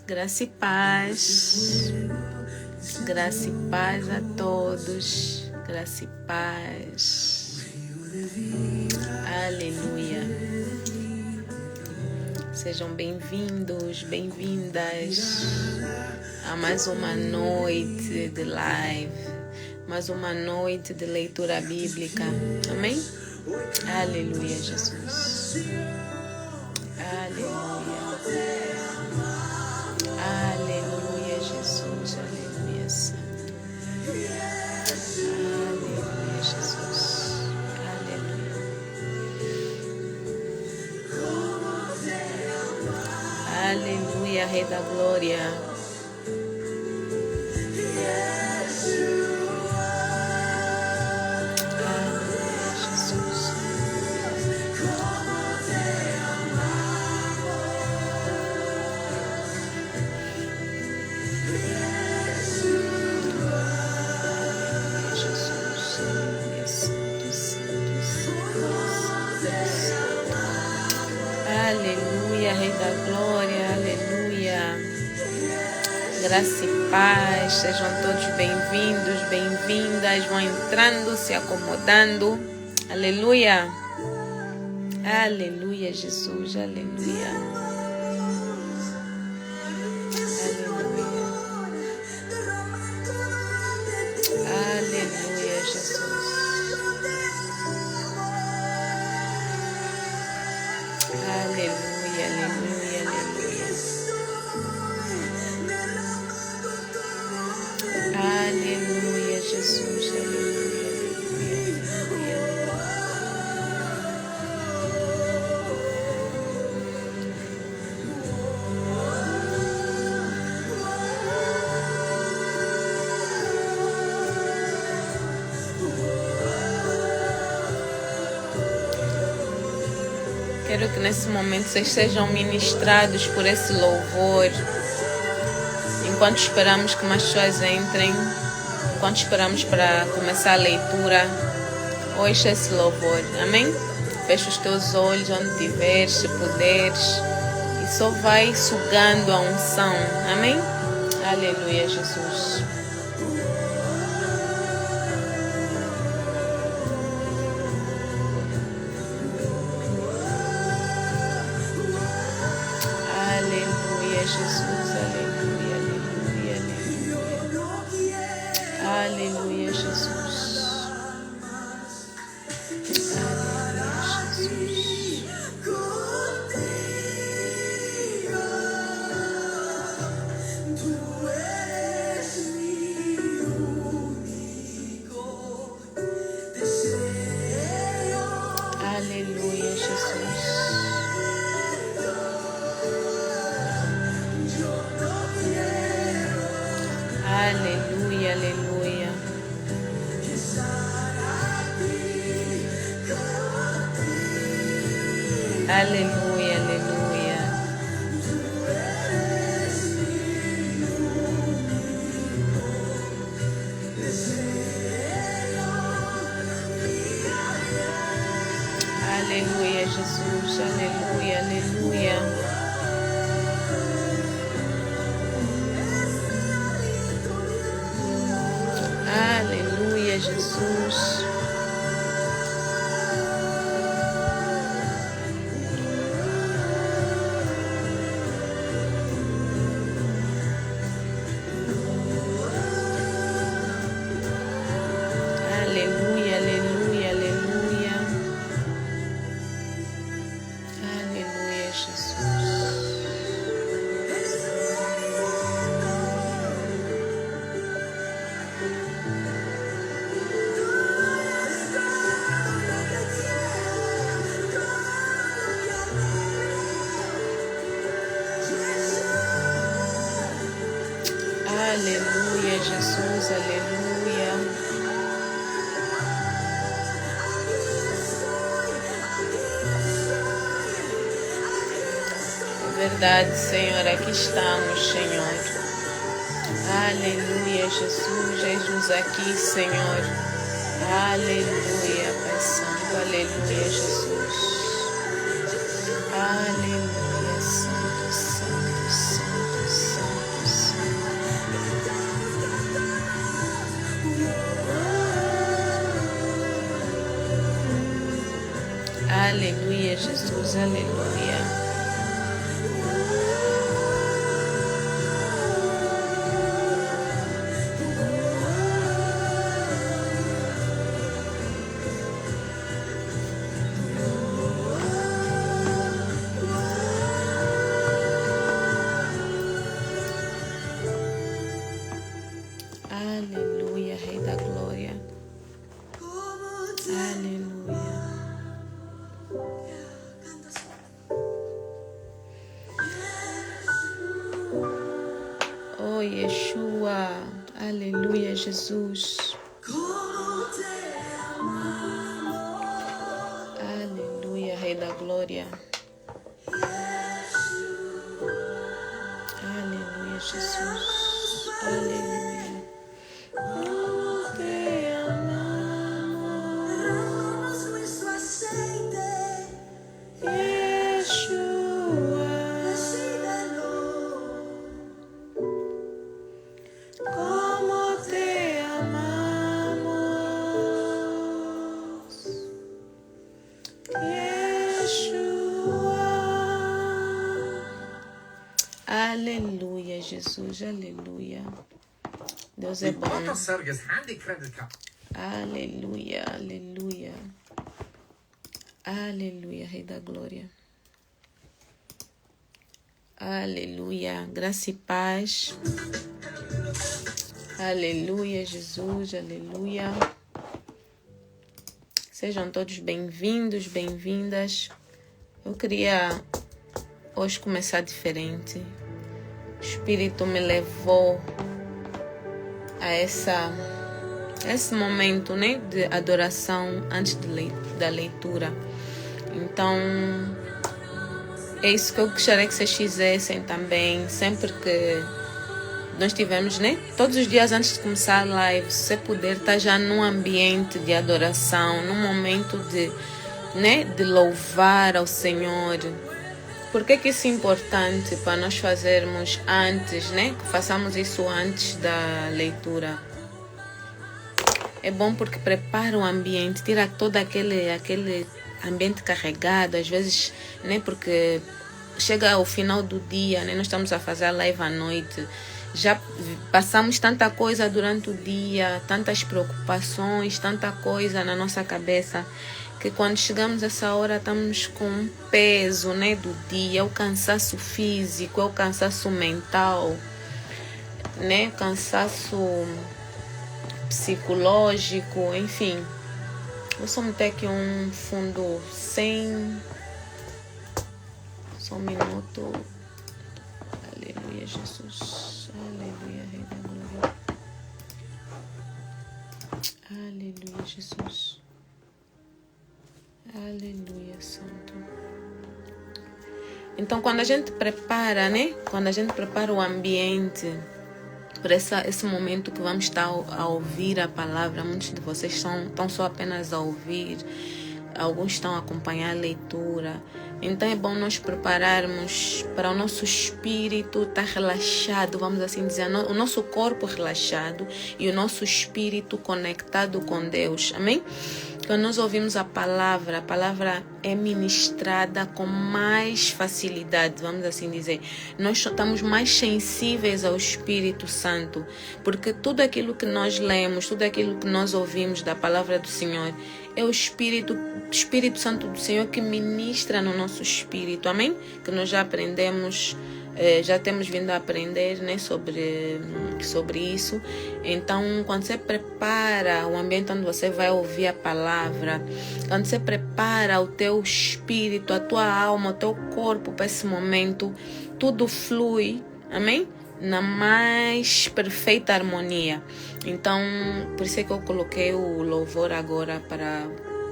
Graça e paz. Graça e paz a todos. Graça e paz. Aleluia. Sejam bem-vindos, bem-vindas a mais uma noite de live, mais uma noite de leitura bíblica. Amém? Aleluia, Jesus. Aleluia. Aleluia, Jesus. Aleluia, Santo. Aleluia, Jesus. Aleluia. Aleluia, Rei da Glória. Aleluia, Rei da Glória, aleluia. Graça e paz, sejam todos bem-vindos, bem-vindas. Vão entrando, se acomodando. Aleluia. Aleluia, Jesus, aleluia. Aleluia. Aleluia, Jesus. Aleluia, aleluia, aleluia. Aleluia, Jesus, aleluia, aleluia, Quero que nesse momento vocês sejam ministrados por esse louvor. Enquanto esperamos que mais pessoas entrem, enquanto esperamos para começar a leitura, ouça esse louvor. Amém? Fecha os teus olhos onde estiveres, se puderes, e só vai sugando a unção. Amém? Aleluia, Jesus. Jesus, aleluia, aleluia, aleluia. Aleluia, Jesus. Aleluia, Jesus. Aleluia, Jesus. Aleluia, aleluia. Aleluia, aleluia. Aleluia, Jesus. Aleluia, aleluia. Aleluia, Jesus. Aleluia, aleluia, aleluia. Aleluia, Jesus. Aleluia, Jesus, aleluia. É verdade, Senhor, aqui estamos, Senhor. Aleluia, Jesus, eis-nos aqui, Senhor. Aleluia, Pai Santo, aleluia, Jesus. Aleluia, Santo, Santo, Santo, Santo. Aleluia, Jesus, aleluia. Aleluia, Rei da Glória. Aleluia. Oh, Yeshua. Aleluia, Jesus. Aleluia, Rei da Glória. Aleluia, Jesus. Aleluia. Aleluia, Jesus, aleluia. Deus é bom. Aleluia, aleluia. Aleluia, Rei da Glória. Aleluia, graça e paz. Aleluia, Jesus, aleluia. Sejam todos bem-vindos, bem-vindas. Eu queria hoje começar diferente. O Espírito me levou a esse momento, né, de adoração antes da leitura. Então, é isso que eu gostaria que vocês fizessem também, sempre que nós tivermos, né, todos os dias antes de começar a live, se você puder estar já num ambiente de adoração, num momento de louvar ao Senhor. Por que isso é importante para nós fazermos antes, né? Que façamos isso antes da leitura. É bom porque prepara o ambiente, tira todo aquele ambiente carregado, às vezes, né? Porque chega ao final do dia, né? Nós estamos a fazer a live à noite. Já passamos tanta coisa durante o dia, tantas preocupações, tanta coisa na nossa cabeça, que quando chegamos a essa hora estamos com um peso, né, do dia, o cansaço físico, o cansaço mental, né, cansaço psicológico, enfim. Vou só meter aqui um fundo sem... Só um minuto. Aleluia, Jesus. Aleluia, Rei da Glória. Aleluia, Jesus. Aleluia, Santo. Então, quando a gente prepara, né? Quando a gente prepara o ambiente para esse momento que vamos estar a ouvir a palavra, muitos de vocês estão só apenas a ouvir, alguns estão a acompanhar a leitura. Então, é bom nós prepararmos para o nosso espírito estar relaxado, vamos assim dizer, o nosso corpo relaxado e o nosso espírito conectado com Deus. Amém? Quando nós ouvimos a palavra é ministrada com mais facilidade, vamos assim dizer. Nós estamos mais sensíveis ao Espírito Santo, porque tudo aquilo que nós lemos, tudo aquilo que nós ouvimos da palavra do Senhor, é o Espírito Santo do Senhor que ministra no nosso espírito, amém? Que nós já aprendemos, já temos vindo a aprender, né, sobre isso. Então, quando você prepara o ambiente onde você vai ouvir a palavra, quando você prepara o teu espírito, a tua alma, o teu corpo para esse momento, tudo flui, amém? Na mais perfeita harmonia. Então, por isso é que eu coloquei o louvor agora para...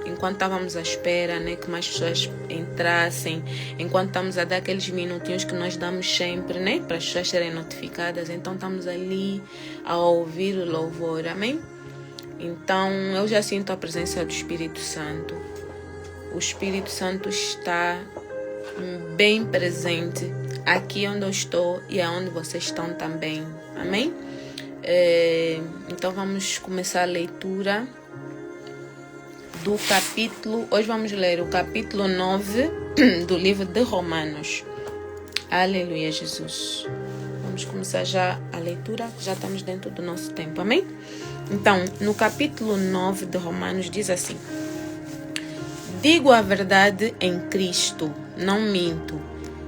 Enquanto estávamos à espera, né, que mais pessoas entrassem, enquanto estamos a dar aqueles minutinhos que nós damos sempre, né, para as pessoas serem notificadas, então estamos ali a ouvir o louvor, amém? Então, eu já sinto a presença do Espírito Santo. O Espírito Santo está bem presente aqui onde eu estou e aonde vocês estão também, amém? Então, vamos começar a leitura do capítulo... Hoje vamos ler o capítulo 9 do livro de Romanos. Aleluia, Jesus. Vamos começar já a leitura, já estamos dentro do nosso tempo, amém? Então, no capítulo 9 de Romanos diz assim: digo a verdade em Cristo, não minto.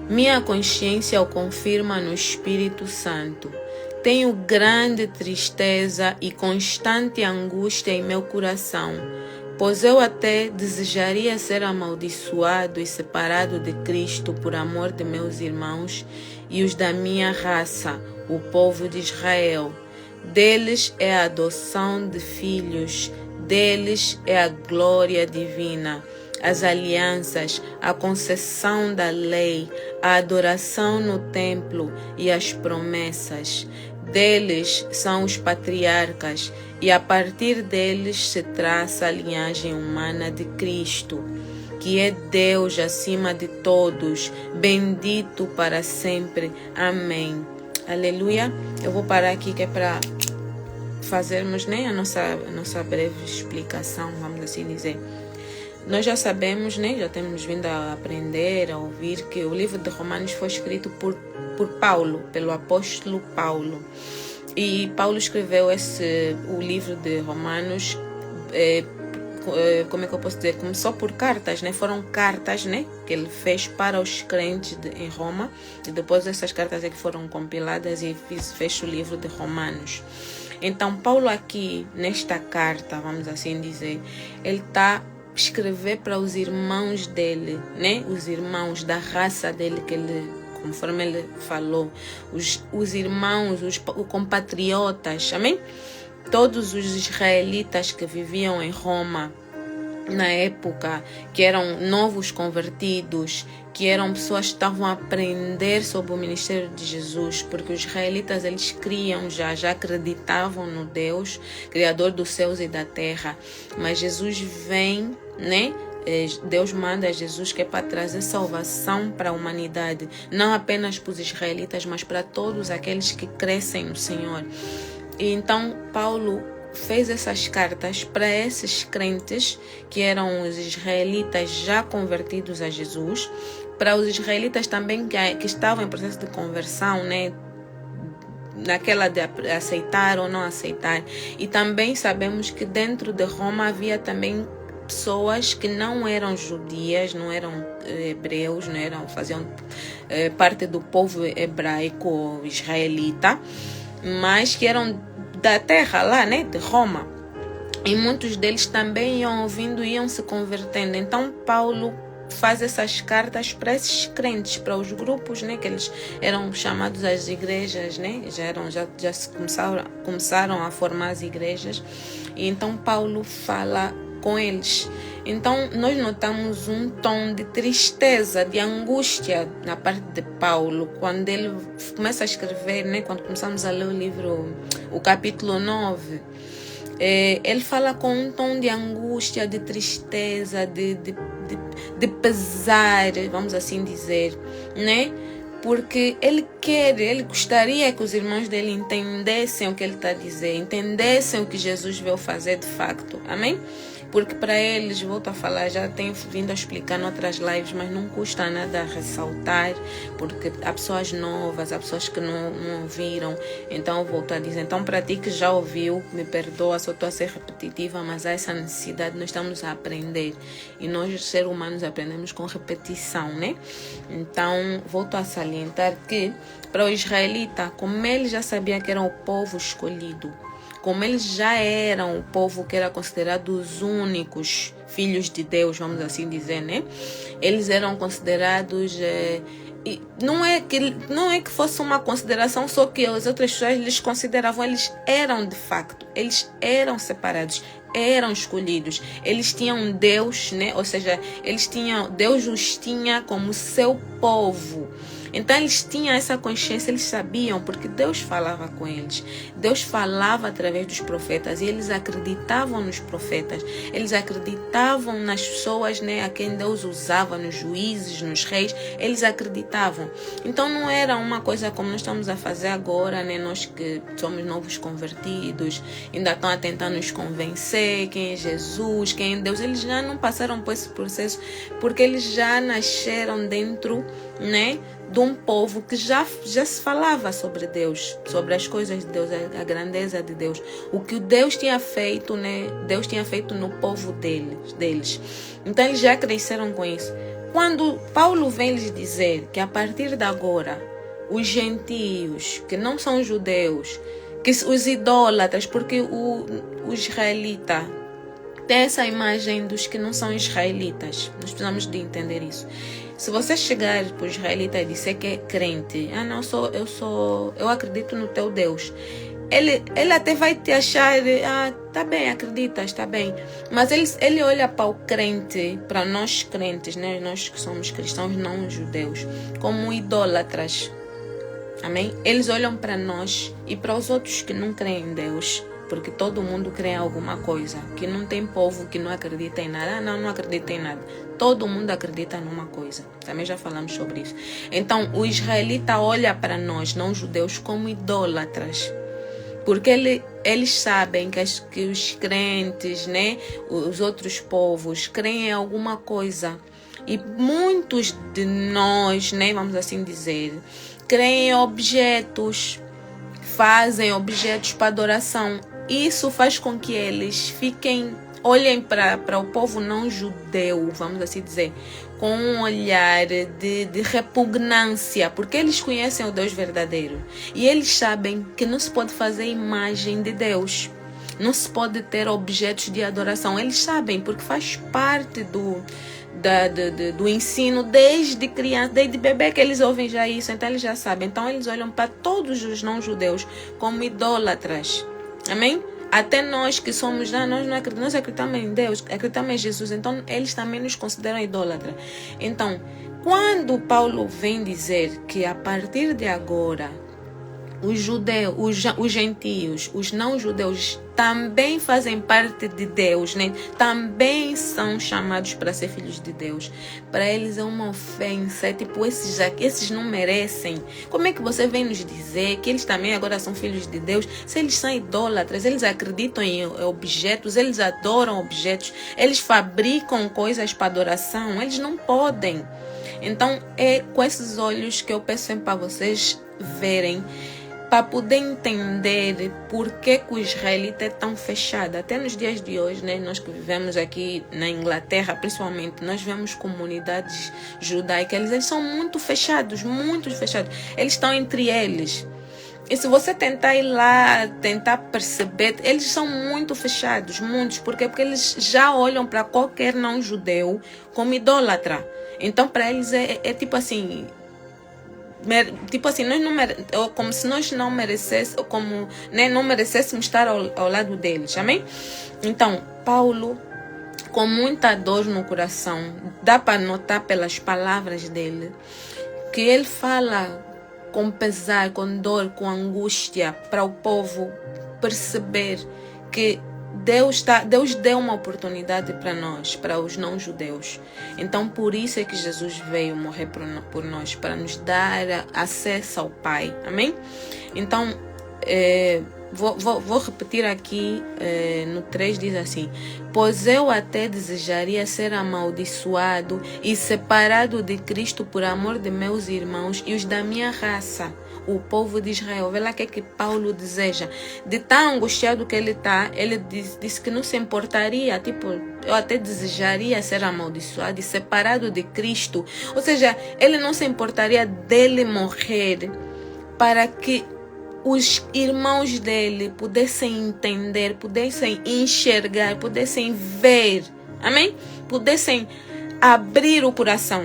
Minha consciência o confirma no Espírito Santo. Tenho grande tristeza e constante angústia em meu coração, pois eu até desejaria ser amaldiçoado e separado de Cristo por amor de meus irmãos e os da minha raça, o povo de Israel. Deles é a adoção de filhos, deles é a glória divina, as alianças, a concessão da lei, a adoração no templo e as promessas. Deles são os patriarcas, e a partir deles se traça a linhagem humana de Cristo, que é Deus acima de todos, bendito para sempre. Amém. Aleluia. Eu vou parar aqui que é para fazermos, né, a nossa breve explicação, vamos assim dizer. Nós já sabemos, né, já temos vindo a aprender, a ouvir que o livro de Romanos foi escrito por Paulo, pelo apóstolo Paulo. E Paulo escreveu o livro de Romanos, como é que eu posso dizer? Começou por cartas, né? Foram cartas, né, que ele fez para os crentes em Roma. E depois essas cartas é que foram compiladas e fez o livro de Romanos. Então, Paulo aqui, nesta carta, vamos assim dizer, ele está escrever para os irmãos dele, né? Os irmãos da raça dele, que ele, conforme ele falou, os irmãos, os compatriotas, amém? Todos os israelitas que viviam em Roma na época, que eram novos convertidos, que eram pessoas que estavam a aprender sobre o ministério de Jesus, porque os israelitas, eles criam já acreditavam no Deus, Criador dos céus e da terra, mas Jesus vem, né? Deus manda Jesus que é para trazer salvação para a humanidade, não apenas para os israelitas, mas para todos aqueles que crescem no Senhor. E então Paulo fez essas cartas para esses crentes que eram os israelitas já convertidos a Jesus, para os israelitas também que estavam em processo de conversão, né? Naquela de aceitar ou não aceitar. E também sabemos que dentro de Roma havia também pessoas que não eram judias, não eram hebreus, faziam parte do povo hebraico ou israelita, mas que eram da terra lá, né, de Roma. E muitos deles também iam ouvindo, iam se convertendo. Então Paulo faz essas cartas para esses crentes, para os grupos, né, que eles eram chamados as igrejas, né, já se começaram a formar as igrejas. E então Paulo fala com eles. Então nós notamos um tom de tristeza, de angústia na parte de Paulo, quando ele começa a escrever, né, quando começamos a ler o livro, o capítulo 9, ele fala com um tom de angústia, de tristeza, de pesar, vamos assim dizer, né? Porque ele gostaria que os irmãos dele entendessem o que ele está a dizer, entendessem o que Jesus veio fazer de facto, amém? Porque para eles, volto a falar, já tenho vindo a explicar em outras lives, mas não custa nada ressaltar, porque há pessoas novas, há pessoas que não ouviram, então eu volto a dizer. Então, para ti que já ouviu, me perdoa, só estou a ser repetitiva, mas há essa necessidade, nós estamos a aprender, e nós, seres humanos, aprendemos com repetição, né? Então, volto a salientar que, para o israelita, como ele já sabia que era o povo escolhido, como eles já eram o povo que era considerado os únicos filhos de Deus, vamos assim dizer, né? Eles eram considerados... não é que fosse uma consideração só que as outras pessoas lhes consideravam, eles eram de facto, eles eram separados, eram escolhidos, eles tinham Deus, né? Ou seja, Deus os tinha como seu povo. Então eles tinham essa consciência, eles sabiam, porque Deus falava com eles. Deus falava através dos profetas e eles acreditavam nos profetas. Eles acreditavam nas pessoas, né, a quem Deus usava, nos juízes, nos reis. Eles acreditavam. Então não era uma coisa como nós estamos a fazer agora, né, nós que somos novos convertidos, ainda estão a tentar nos convencer quem é Jesus, quem é Deus. Eles já não passaram por esse processo, porque eles já nasceram dentro, né, de um povo que já se falava sobre Deus, sobre as coisas de Deus, a grandeza de Deus, o que Deus tinha feito, né? Deus tinha feito no povo deles. Então eles já cresceram com isso. Quando Paulo vem lhes dizer que a partir de agora os gentios, que não são judeus, que os idólatras, porque o israelita tem essa imagem dos que não são israelitas. Nós precisamos de entender isso. Se você chegar para o israelita e disser que é crente, não, eu acredito no teu Deus. Ele até vai te achar, tá bem, acreditas, tá bem. Mas ele olha para o crente, para nós crentes, né, nós que somos cristãos não judeus, como idólatras. Amém? Eles olham para nós e para os outros que não creem em Deus, porque todo mundo crê em alguma coisa, que não tem povo que não acredita em nada. Não acredita em nada. Todo mundo acredita numa coisa. Também já falamos sobre isso. Então, o israelita olha para nós, não judeus, como idólatras. Porque eles sabem que os crentes, né, os outros povos, creem em alguma coisa. E muitos de nós, né, vamos assim dizer, creem em objetos, fazem objetos para adoração. Isso faz com que eles olhem para o povo não judeu, vamos assim dizer, com um olhar de repugnância, porque eles conhecem o Deus verdadeiro. E eles sabem que não se pode fazer imagem de Deus. Não se pode ter objetos de adoração. Eles sabem, porque faz parte do ensino desde criança, desde bebê que eles ouvem já isso, então eles já sabem. Então eles olham para todos os não-judeus como idólatras. Amém? Até nós que somos, nós acreditamos em Deus, acreditamos em Jesus, então eles também nos consideram idólatras. Então, quando Paulo vem dizer que a partir de agora os judeus, os gentios, os não-judeus também fazem parte de Deus, né? Também são chamados para ser filhos de Deus. Para eles é uma ofensa, é tipo, esses não merecem. Como é que você vem nos dizer que eles também agora são filhos de Deus? Se eles são idólatras, eles acreditam em objetos, eles adoram objetos, eles fabricam coisas para adoração, eles não podem. Então é com esses olhos que eu peço sempre para vocês verem, para poder entender por que o israelita é tão fechado. Até nos dias de hoje, né, nós que vivemos aqui na Inglaterra, principalmente, nós vemos comunidades judaicas, eles são muito fechados, muito fechados. Eles estão entre eles. E se você tentar ir lá, tentar perceber, eles são muito fechados, muitos. Por quê? Porque eles já olham para qualquer não-judeu como idólatra. Então, para eles é tipo assim... Tipo assim, como se nós não merecêssemos, como, né, não merecêssemos estar ao lado deles, amém? Então, Paulo, com muita dor no coração, dá para notar pelas palavras dele, que ele fala com pesar, com dor, com angústia, para o povo perceber que Deus deu uma oportunidade para nós, para os não-judeus. Então, por isso é que Jesus veio morrer por nós, para nos dar acesso ao Pai. Amém? Então, vou repetir aqui, no 3 diz assim: pois eu até desejaria ser amaldiçoado e separado de Cristo por amor de meus irmãos e os da minha raça, o povo de Israel. Vê lá o que Paulo deseja. De tão angustiado que ele está, ele disse que não se importaria, tipo, eu até desejaria ser amaldiçoado e separado de Cristo. Ou seja, ele não se importaria dele morrer para que os irmãos dele pudessem entender, pudessem enxergar, pudessem ver, amém? Pudessem abrir o coração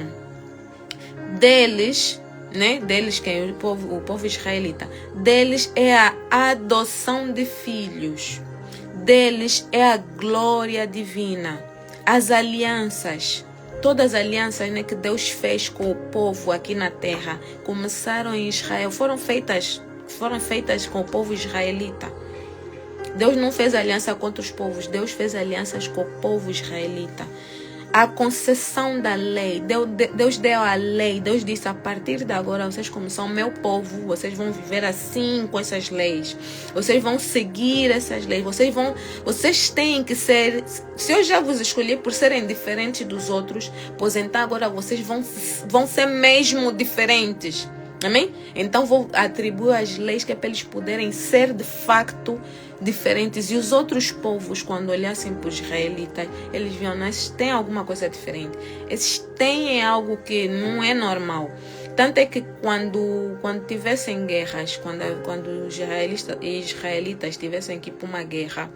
deles, né? Deles, quem é o povo israelita, deles é a adoção de filhos, deles é a glória divina, as alianças, todas as alianças, né, que Deus fez com o povo aqui na terra começaram em Israel, foram feitas com o povo israelita. Deus não fez aliança com outros povos, Deus fez alianças com o povo israelita. A concessão da lei, Deus deu a lei, Deus disse: a partir de agora, vocês, como são meu povo, vocês vão viver assim com essas leis, vocês vão seguir essas leis, vocês têm que ser, se eu já vos escolhi por serem diferentes dos outros, pois então agora vocês vão ser mesmo diferentes. Amém? Então vou atribuir as leis que é para eles poderem ser de facto diferentes. E os outros povos, quando olhassem para os israelitas, eles viam: esses têm alguma coisa diferente. Esses têm algo que não é normal. Tanto é que quando tivessem guerras, quando os israelitas tivessem que ir para uma guerra,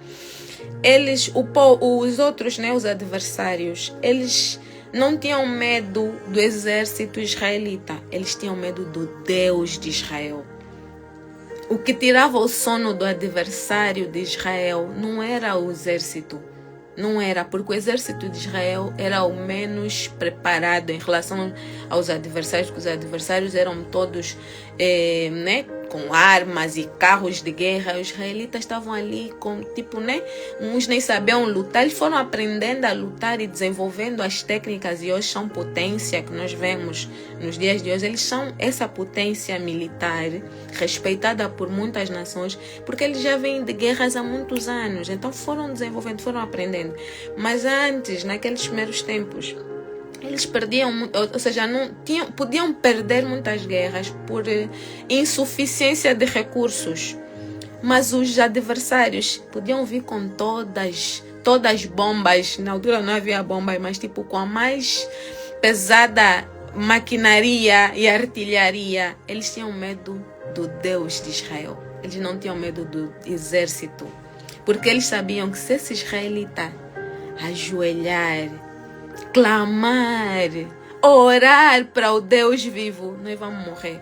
os outros, né, os adversários, eles não tinham medo do exército israelita, eles tinham medo do Deus de Israel. O que tirava o sono do adversário de Israel não era o exército, não era, porque o exército de Israel era o menos preparado em relação aos adversários, porque os adversários eram todos com armas e carros de guerra. Os israelitas estavam ali com, uns nem sabiam lutar, eles foram aprendendo a lutar e desenvolvendo as técnicas, e hoje são potência que nós vemos nos dias de hoje. Eles são essa potência militar respeitada por muitas nações, porque eles já vêm de guerras há muitos anos, então foram desenvolvendo, foram aprendendo. Mas antes, naqueles primeiros tempos, eles perdiam, ou seja, podiam perder muitas guerras por insuficiência de recursos. Mas os adversários podiam vir com todas as bombas. Na altura não havia bombas, mas com a mais pesada maquinaria e artilharia. Eles tinham medo do Deus de Israel. Eles não tinham medo do exército. Porque eles sabiam que se esse israelita ajoelhar, clamar, orar para o Deus vivo, nós vamos morrer.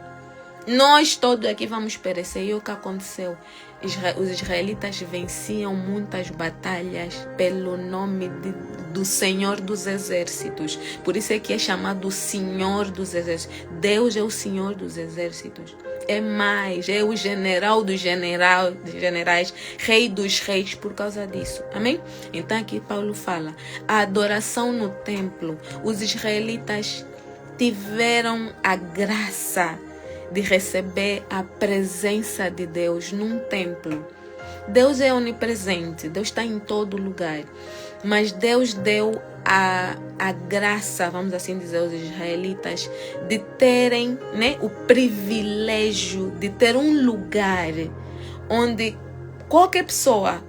Nós todos aqui vamos perecer. E o que aconteceu? Os israelitas venciam muitas batalhas pelo nome do Senhor dos Exércitos. Por isso é que é chamado Senhor dos Exércitos. Deus é o Senhor dos Exércitos. É o general dos generais, rei dos reis, por causa disso. Amém? Então aqui Paulo fala: a adoração no templo. Os israelitas tiveram a graça de receber a presença de Deus num templo. Deus é onipresente, Deus está em todo lugar. Mas Deus deu a graça, vamos assim dizer, aos israelitas, de terem, o privilégio de ter um lugar onde qualquer pessoa,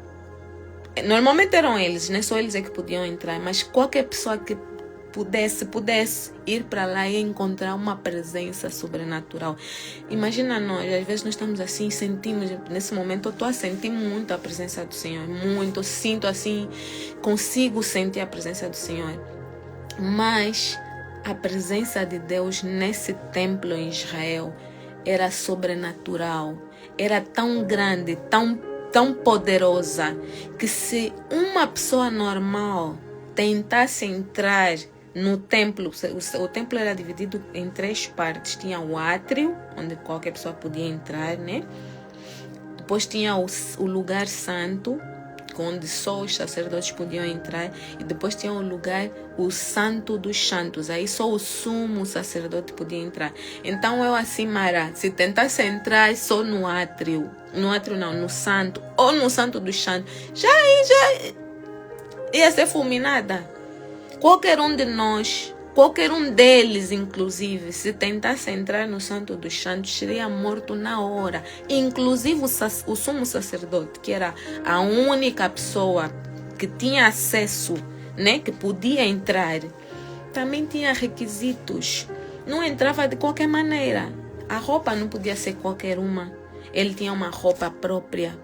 normalmente eram eles, só eles é que podiam entrar, mas qualquer pessoa que pudesse ir para lá e encontrar uma presença sobrenatural. Imagina nós, às vezes nós estamos assim, sentimos, nesse momento eu estou a sentir muito a presença do Senhor, muito, eu sinto assim, consigo sentir a presença do Senhor. Mas a presença de Deus nesse templo em Israel era sobrenatural, era tão grande, tão poderosa, que se uma pessoa normal tentasse entrar no templo, o templo era dividido em 3 partes. Tinha o átrio, onde qualquer pessoa podia entrar, Depois tinha o lugar santo, onde só os sacerdotes podiam entrar. E depois tinha o santo dos santos. Aí só o sumo sacerdote podia entrar. Então Mara, se tentasse entrar só no átrio não, no santo, ou no santo dos santos, já ia ser fulminada. Qualquer um de nós, qualquer um deles, inclusive, se tentasse entrar no Santo dos Santos, seria morto na hora. Inclusive o sumo sacerdote, que era a única pessoa que tinha acesso, que podia entrar, também tinha requisitos. Não entrava de qualquer maneira. A roupa não podia ser qualquer uma. Ele tinha uma roupa própria.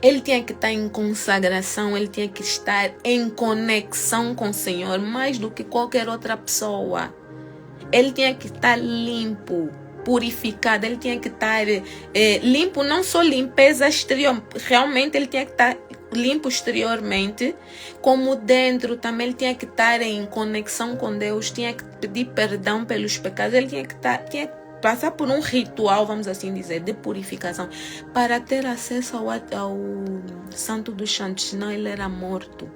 Ele tinha que estar em consagração, ele tinha que estar em conexão com o Senhor mais do que qualquer outra pessoa. Ele tinha que estar limpo, purificado, ele tinha que estar limpo, não só limpeza exterior, realmente ele tinha que estar limpo exteriormente, como dentro também ele tinha que estar em conexão com Deus, tinha que pedir perdão pelos pecados, ele tinha que passar por um ritual, vamos assim dizer, de purificação, para ter acesso ao Santo dos Santos, senão ele era morto.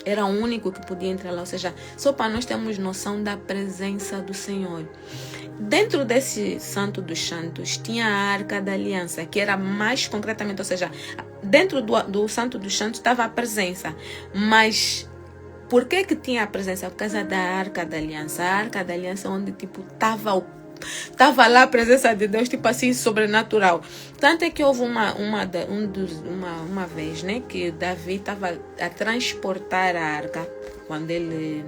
Era o único que podia entrar lá, ou seja, só para nós termos noção da presença do Senhor. Dentro desse Santo dos Santos tinha a Arca da Aliança, que era mais concretamente, ou seja, dentro do Santo dos Santos estava a presença, mas por que tinha a presença? Por causa da Arca da Aliança. A Arca da Aliança onde estava lá a presença de Deus, tipo assim, sobrenatural. Tanto é que houve uma vez, né, que Davi estava a transportar a arca, quando ele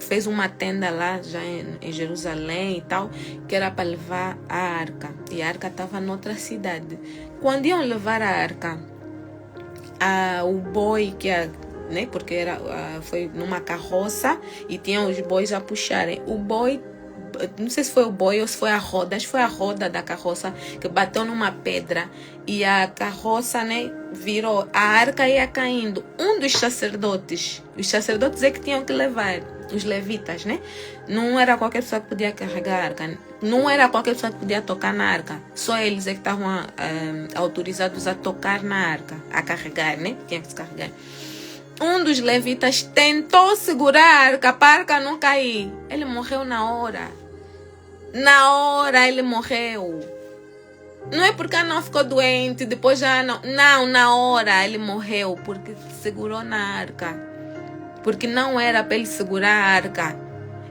fez uma tenda lá já em Jerusalém e tal, que era para levar a arca. E a arca estava noutra cidade. Quando iam levar a arca, o boi né, porque foi numa carroça e tinham os bois a puxarem. O boi, não sei se foi o boi ou se foi a roda, acho que foi a roda da carroça que bateu numa pedra e a carroça, né, virou, a arca ia caindo. Um dos sacerdotes, os sacerdotes é que tinham que levar, os levitas, né? Não era qualquer pessoa que podia carregar a arca, não era qualquer pessoa que podia tocar na arca, só eles é que estavam autorizados a tocar na arca, a carregar, né? Tinha que se carregar. Um dos levitas tentou segurar a arca para a arca não cair. Ele morreu na hora. Na hora ele morreu. Não é porque não ficou doente, depois já não. Não, na hora ele morreu porque segurou na arca. Porque não era para ele segurar a arca.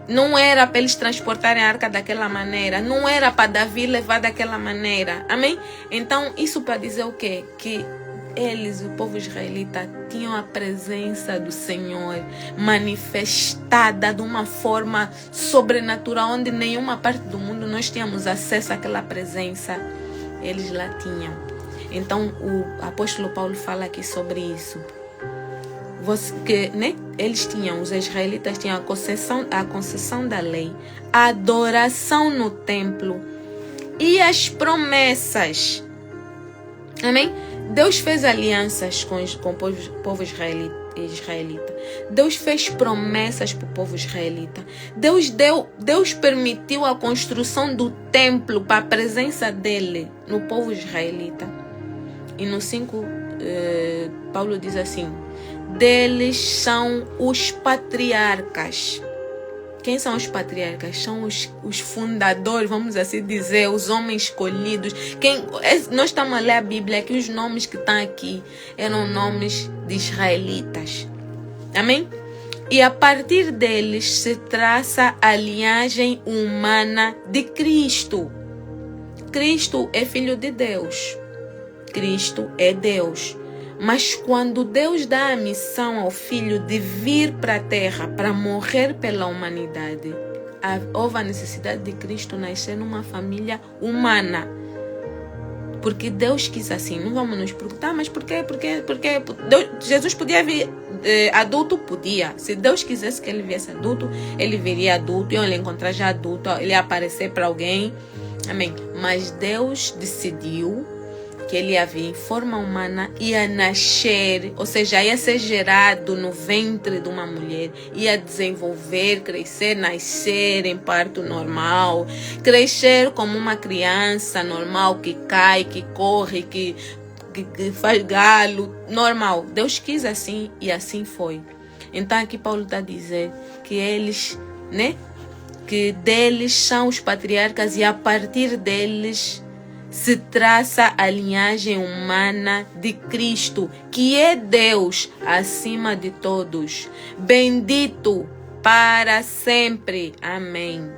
Não era para eles transportarem a arca daquela maneira. Não era para Davi levar daquela maneira. Amém? Então, isso para dizer o quê? Que eles, o povo israelita, tinham a presença do Senhor manifestada de uma forma sobrenatural, onde nenhuma parte do mundo nós tínhamos acesso àquela presença. Eles lá tinham. Então, o apóstolo Paulo fala aqui sobre isso. Né? Eles tinham, os israelitas tinham a concessão da lei, a adoração no templo e as promessas. Amém? Deus fez alianças com o povo israelita. Deus fez promessas para o povo israelita. Deus permitiu a construção do templo para a presença dele no povo israelita. E no 5, Paulo diz assim: deles são os patriarcas. Quem são os patriarcas? São os fundadores, vamos assim dizer, os homens escolhidos. Nós estamos a ler a Bíblia, que os nomes que estão aqui eram nomes de israelitas. Amém? E a partir deles se traça a linhagem humana de Cristo. Cristo é filho de Deus. Cristo é Deus. Mas quando Deus dá a missão ao Filho de vir para a terra para morrer pela humanidade, houve a necessidade de Cristo nascer numa família humana. Porque Deus quis assim. Não vamos nos perguntar, mas por quê? Porque Jesus podia vir adulto? Podia. Se Deus quisesse que ele viesse adulto, ele viria adulto, e ele encontrar já adulto, ele ia aparecer para alguém. Amém. Mas Deus decidiu que ele ia vir em forma humana, ia nascer, ou seja, ia ser gerado no ventre de uma mulher, ia desenvolver, crescer, nascer em parto normal, crescer como uma criança normal, que cai, que corre, que faz galo, normal. Deus quis assim e assim foi. Então aqui Paulo está a dizer que eles, né, que deles são os patriarcas e a partir deles se traça a linhagem humana de Cristo, que é Deus acima de todos, bendito para sempre. Amém.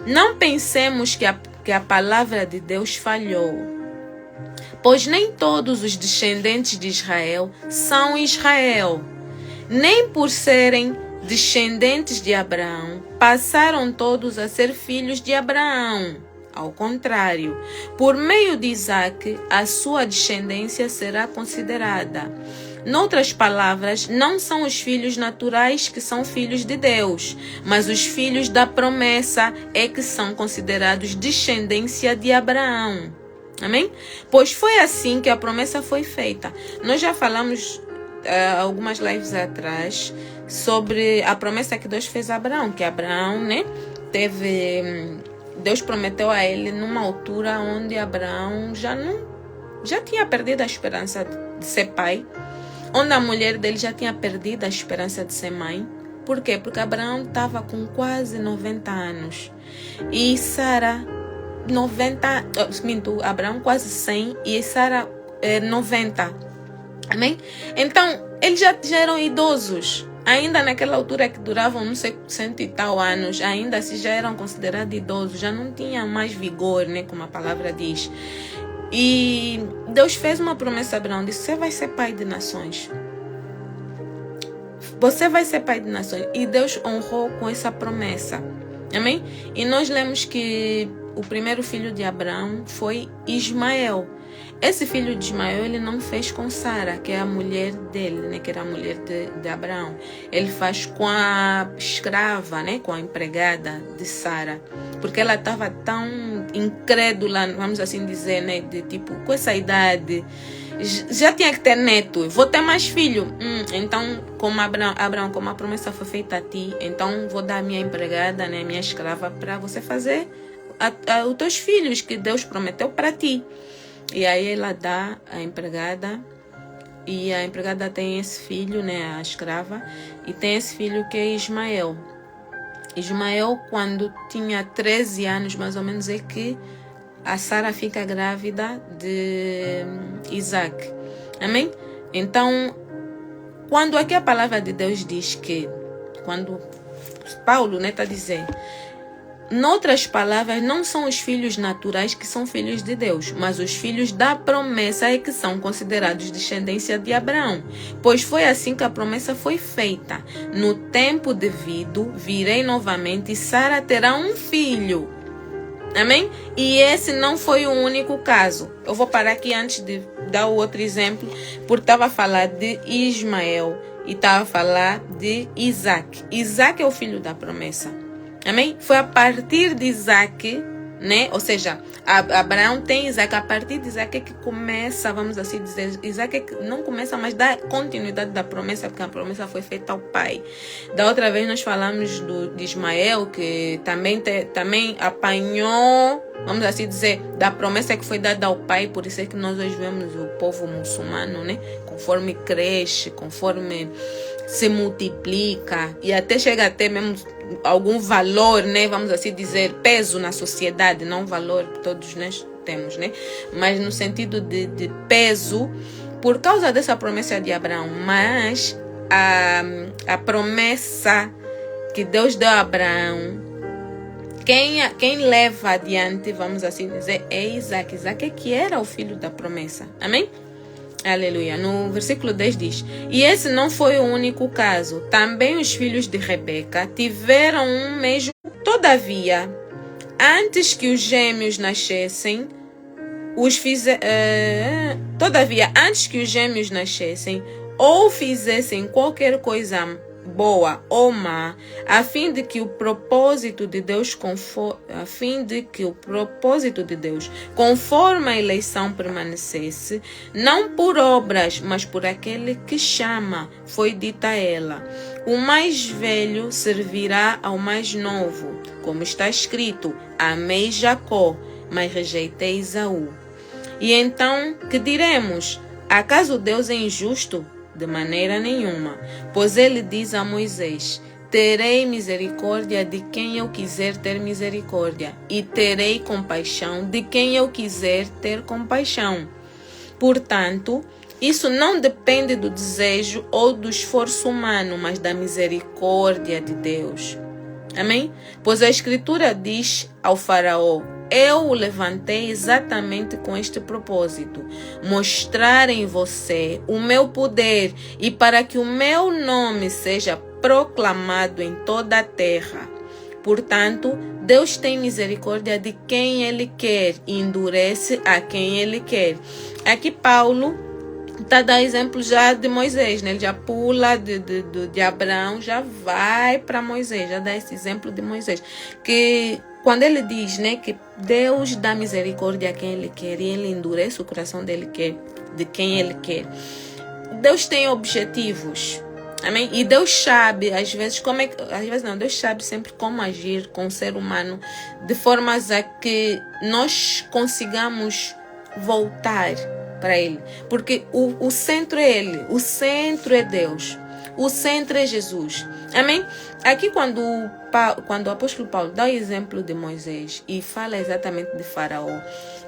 Não pensemos que a palavra de Deus falhou, pois nem todos os descendentes de Israel são Israel. Nem por serem descendentes de Abraão, passaram todos a ser filhos de Abraão. Ao contrário, por meio de Isaac, a sua descendência será considerada. Noutras palavras, não são os filhos naturais que são filhos de Deus, mas os filhos da promessa é que são considerados descendência de Abraão. Amém? Pois foi assim que a promessa foi feita. Nós já falamos algumas lives atrás sobre a promessa que Deus fez a Abraão, que Abraão, né, Deus prometeu a ele numa altura onde Abraão já tinha perdido a esperança de ser pai, onde a mulher dele já tinha perdido a esperança de ser mãe. Por quê? Porque Abraão estava com quase 90 anos e Sara 90, Abraão quase 100 e Sara 90. Amém? Então, eles já eram idosos. Ainda naquela altura que duravam, não sei, 100 e tal anos, ainda assim já eram considerados idosos, já não tinham mais vigor, né, como a palavra diz. E Deus fez uma promessa a Abraão, disse: você vai ser pai de nações. Você vai ser pai de nações. E Deus honrou com essa promessa. Amém? E nós lemos que o primeiro filho de Abraão foi Ismael. Esse filho de Ismael ele não fez com Sara, que é a mulher dele, né, que era a mulher de Abraão. Ele faz com a escrava, né, com a empregada de Sara, porque ela estava tão incrédula, vamos assim dizer, né, de tipo, com essa idade, já tinha que ter neto, vou ter mais filho. Então, como Abraão, como a promessa foi feita a ti, então vou dar a minha empregada, né, minha escrava, para você fazer os teus filhos que Deus prometeu para ti. E aí ela dá a empregada, e a empregada tem esse filho, né, a escrava, e tem esse filho que é Ismael. Ismael, quando tinha 13 anos, mais ou menos, é que a Sara fica grávida de Isaac. Amém? Então, quando aqui a palavra de Deus diz que, quando Paulo, né, está dizendo, noutras palavras, não são os filhos naturais que são filhos de Deus, mas os filhos da promessa é que são considerados descendência de Abraão. Pois foi assim que a promessa foi feita. No tempo devido, virei novamente e Sara terá um filho. Amém? E esse não foi o único caso. Eu vou parar aqui antes de dar o outro exemplo, porque estava a falar de Ismael e estava a falar de Isaac. Isaac é o filho da promessa. Amém? Foi a partir de Isaac, né? Ou seja, Abraão tem Isaac. A partir de Isaac é que começa, vamos assim dizer, Isaac é que não começa, mas dá continuidade da promessa, porque a promessa foi feita ao pai. Da outra vez nós falamos de Ismael, que também apanhou, vamos assim dizer, da promessa que foi dada ao pai. Por isso é que nós hoje vemos o povo muçulmano, né, conforme cresce, conforme se multiplica e até chega a ter mesmo algum valor, né, vamos assim dizer, peso na sociedade, não valor que todos nós temos, né, mas no sentido de peso, por causa dessa promessa de Abraão. Mas a promessa que Deus deu a Abraão, quem leva adiante, vamos assim dizer, é Isaac. Isaac é que era o filho da promessa. Amém? Aleluia. No versículo 10 diz: e esse não foi o único caso. Também os filhos de Rebeca tiveram um mesmo. Todavia, antes que os gêmeos nascessem, ou fizessem qualquer coisa boa ou má, a fim de que o propósito de Deus, conforme a eleição permanecesse, não por obras, mas por aquele que chama, foi dita a ela: o mais velho servirá ao mais novo, como está escrito: amei Jacó, mas rejeitei Esaú. E então, que diremos? Acaso Deus é injusto? De maneira nenhuma, pois ele diz a Moisés: terei misericórdia de quem eu quiser ter misericórdia, e terei compaixão de quem eu quiser ter compaixão. Portanto, isso não depende do desejo ou do esforço humano, mas da misericórdia de Deus. Amém? Pois a Escritura diz ao faraó: eu o levantei exatamente com este propósito, mostrar em você o meu poder e para que o meu nome seja proclamado em toda a terra. Portanto, Deus tem misericórdia de quem Ele quer e endurece a quem Ele quer. Aqui Paulo está a dar exemplo já de Moisés, né? Ele já pula de Abraão, já vai para Moisés, já dá esse exemplo de Moisés, que quando ele diz, né, que Deus dá misericórdia a quem ele quer e ele endurece o coração de quem ele quer. Deus tem objetivos. Amém? E Deus sabe, Deus sabe sempre como agir com o ser humano de formas a que nós consigamos voltar para Ele. Porque o centro é Ele, o centro é Deus, o centro é Jesus. Amém? Aqui quando o apóstolo Paulo dá o exemplo de Moisés e fala exatamente de Faraó,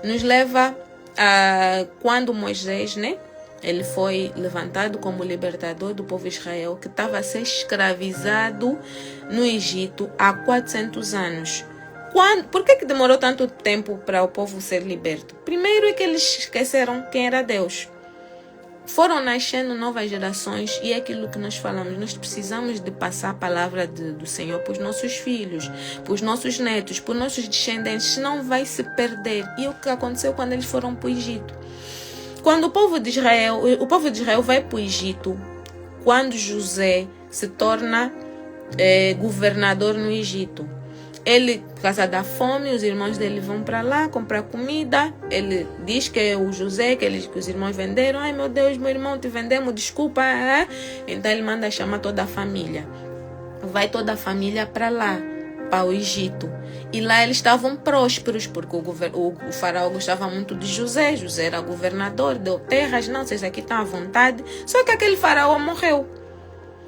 nos leva a quando Moisés, né? Ele foi levantado como libertador do povo de Israel, que estava a ser escravizado no Egito há 400 anos. Por que demorou tanto tempo para o povo ser liberto? Primeiro é que eles esqueceram quem era Deus. Foram nascendo novas gerações e é aquilo que nós falamos. Nós precisamos de passar a palavra do Senhor para os nossos filhos, para os nossos netos, para os nossos descendentes, senão vai se perder. E o que aconteceu quando eles foram para o Egito? Quando o povo de Israel vai para o Egito, quando José se torna governador no Egito, ele, por causa da fome, os irmãos dele vão para lá comprar comida. Ele diz que é o José que os irmãos venderam. Ai meu Deus, meu irmão, te vendemos, desculpa. Então ele manda chamar toda a família. Vai toda a família para lá, para o Egito. E lá eles estavam prósperos, porque o faraó gostava muito de José. José era governador, deu terras, não, vocês aqui estão à vontade. Só que aquele faraó morreu.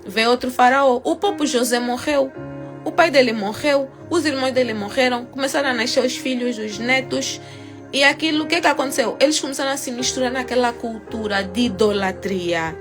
Veio outro faraó, o próprio José morreu. O pai dele morreu, os irmãos dele morreram, começaram a nascer os filhos, os netos. E aquilo, o que aconteceu? Eles começaram a se misturar naquela cultura de idolatria.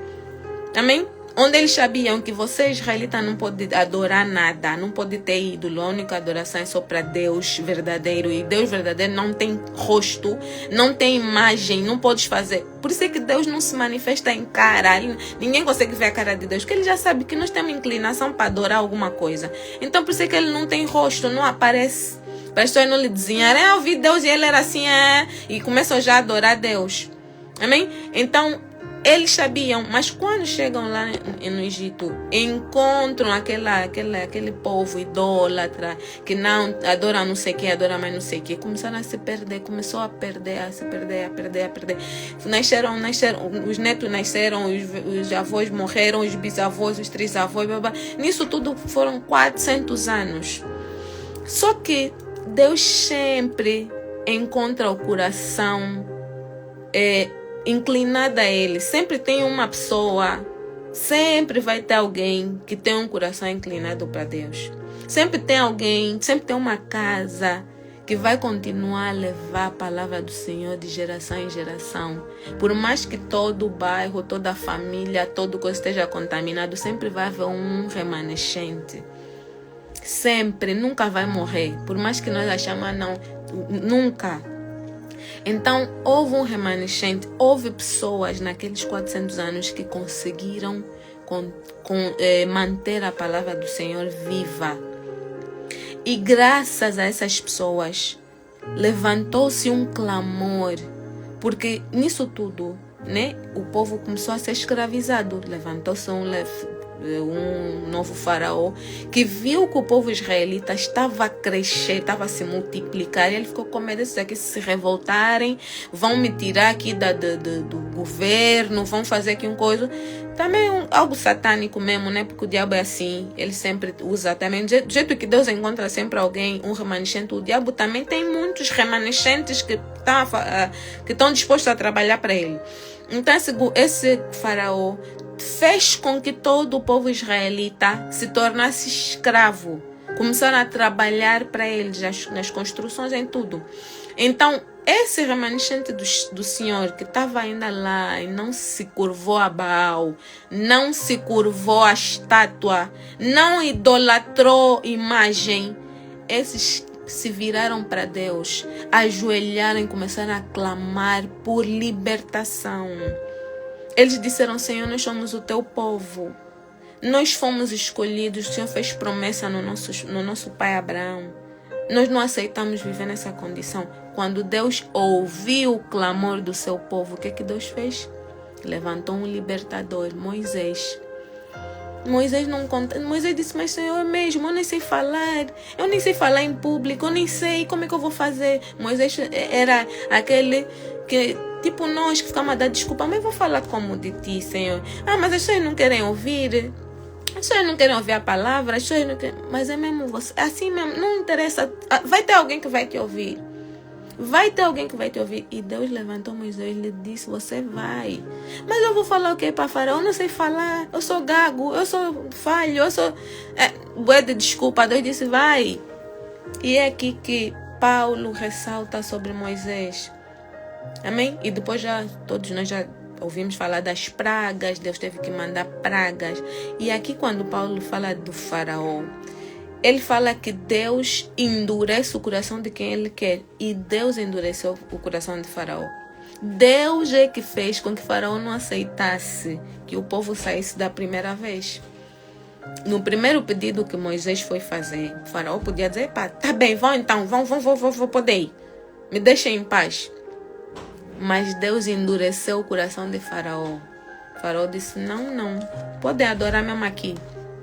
Amém? Onde eles sabiam que você, israelita, não pode adorar nada, não pode ter ídolo. A única adoração é só para Deus verdadeiro. E Deus verdadeiro não tem rosto, não tem imagem, não podes fazer. Por isso é que Deus não se manifesta em cara. Ninguém consegue ver a cara de Deus, porque Ele já sabe que nós temos inclinação para adorar alguma coisa. Então por isso é que Ele não tem rosto, não aparece. Para as pessoas não lhe dizinharem, eu vi Deus e Ele era assim, e começam já a adorar Deus. Amém? Então, eles sabiam, mas quando chegam lá no Egito, encontram aquele povo idólatra, que não adora não sei o que, adora mais não sei o que, começaram a se perder, começou a perder. Nasceram, os netos nasceram, os avós morreram, os bisavós, os trisavós, nisso tudo foram 400 anos. Só que Deus sempre encontra o coração inclinada a Ele. Sempre tem uma pessoa, sempre vai ter alguém que tem um coração inclinado para Deus. Sempre tem alguém, sempre tem uma casa que vai continuar a levar a palavra do Senhor de geração em geração. Por mais que todo o bairro, toda a família, todo coisa esteja contaminado, sempre vai haver um remanescente. Sempre, nunca vai morrer. Por mais que nós achamos, não, nunca. Então, houve um remanescente, houve pessoas naqueles 400 anos que conseguiram manter a palavra do Senhor viva. E graças a essas pessoas, levantou-se um clamor, porque nisso tudo, né, o povo começou a ser escravizado. Levantou-se um novo faraó que viu que o povo israelita estava a crescer, estava a se multiplicar, e ele ficou com medo desses aqui se revoltarem, vão me tirar aqui do governo, vão fazer aqui uma coisa. Também algo satânico mesmo, né? Porque o diabo é assim, ele sempre usa também, do jeito que Deus encontra sempre alguém, um remanescente, o diabo também tem muitos remanescentes que estão dispostos a trabalhar para ele. Então esse faraó fez com que todo o povo israelita se tornasse escravo. Começaram a trabalhar para eles nas construções, em tudo. Então, esse remanescente do Senhor que estava ainda lá e não se curvou a Baal, não se curvou a estátua, não idolatrou imagem, esses se viraram para Deus, ajoelharam e começaram a clamar por libertação. Eles disseram: Senhor, nós somos o teu povo. Nós fomos escolhidos. O Senhor fez promessa no nosso pai Abraão. Nós não aceitamos viver nessa condição. Quando Deus ouviu o clamor do seu povo, o que Deus fez? Levantou um libertador, Moisés. Moisés não conta. Moisés disse, mas Senhor, é mesmo, eu nem sei falar. Eu nem sei falar em público, eu nem sei como é que eu vou fazer. Moisés era aquele que, tipo nós, que ficamos a dar desculpa, mas eu vou falar como de ti, Senhor. Ah, mas as pessoas não querem ouvir. As pessoas não querem ouvir a palavra, as pessoas não querem... Mas é mesmo você, assim mesmo, não interessa. Vai ter alguém que vai te ouvir. Vai ter alguém que vai te ouvir. E Deus levantou Moisés e lhe disse, você vai. Mas eu vou falar o que para Faraó? Eu não sei falar. Eu sou gago, eu sou falho, eu sou... bué de desculpa. Deus disse, vai. E é aqui que Paulo ressalta sobre Moisés. Amém? E depois todos nós já ouvimos falar das pragas. Deus teve que mandar pragas. E aqui quando Paulo fala do Faraó, ele fala que Deus endurece o coração de quem ele quer. E Deus endureceu o coração de Faraó. Deus é que fez com que Faraó não aceitasse que o povo saísse da primeira vez. No primeiro pedido que Moisés foi fazer, Faraó podia dizer, pá, tá bem, vão então, vão poder ir. Me deixem em paz. Mas Deus endureceu o coração de Faraó. Faraó disse, não, podem adorar mesmo aqui.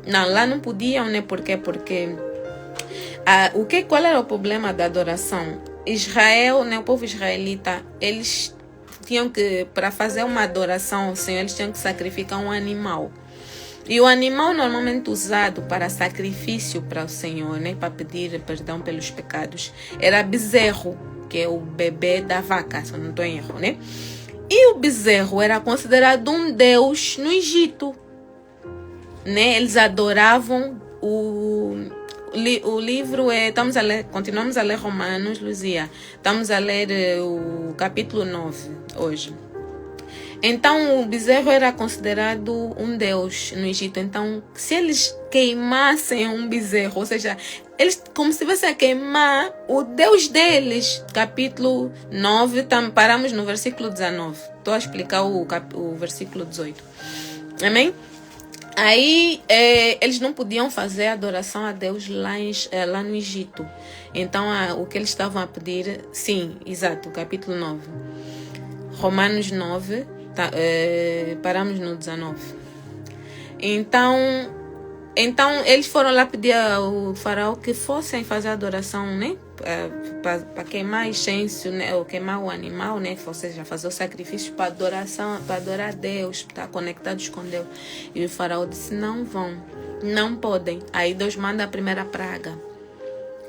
Não, lá não podiam, né? Por quê? Porque qual era o problema da adoração? Israel, né? O povo israelita, eles tinham que, para fazer uma adoração ao Senhor, eles tinham que sacrificar um animal. E o animal normalmente usado para sacrifício para o Senhor, né? Para pedir perdão pelos pecados, era bezerro, que é o bebê da vaca, se eu não estou em erro, né? E o bezerro era considerado um deus no Egito. Né? Eles adoravam o livro, continuamos a ler Romanos, Luzia. Estamos a ler o capítulo 9 hoje. Então o bezerro era considerado um deus no Egito. Então se eles queimassem um bezerro, ou seja, eles como se estivessem a queimar o deus deles. Capítulo 9, paramos no versículo 19. Estou a explicar o versículo 18. Amém? Aí eles não podiam fazer adoração a Deus lá no Egito. Então o que eles estavam a pedir, sim, exato, capítulo 9. Romanos 9, paramos no 19. Então eles foram lá pedir ao faraó que fossem fazer adoração, né? Para queimar incenso, né? Ou queimar o animal, né? Ou seja, fazer o sacrifício para adoração, para adorar a Deus, para estar conectados com Deus. E o faraó disse, não vão, não podem. Aí Deus manda a primeira praga,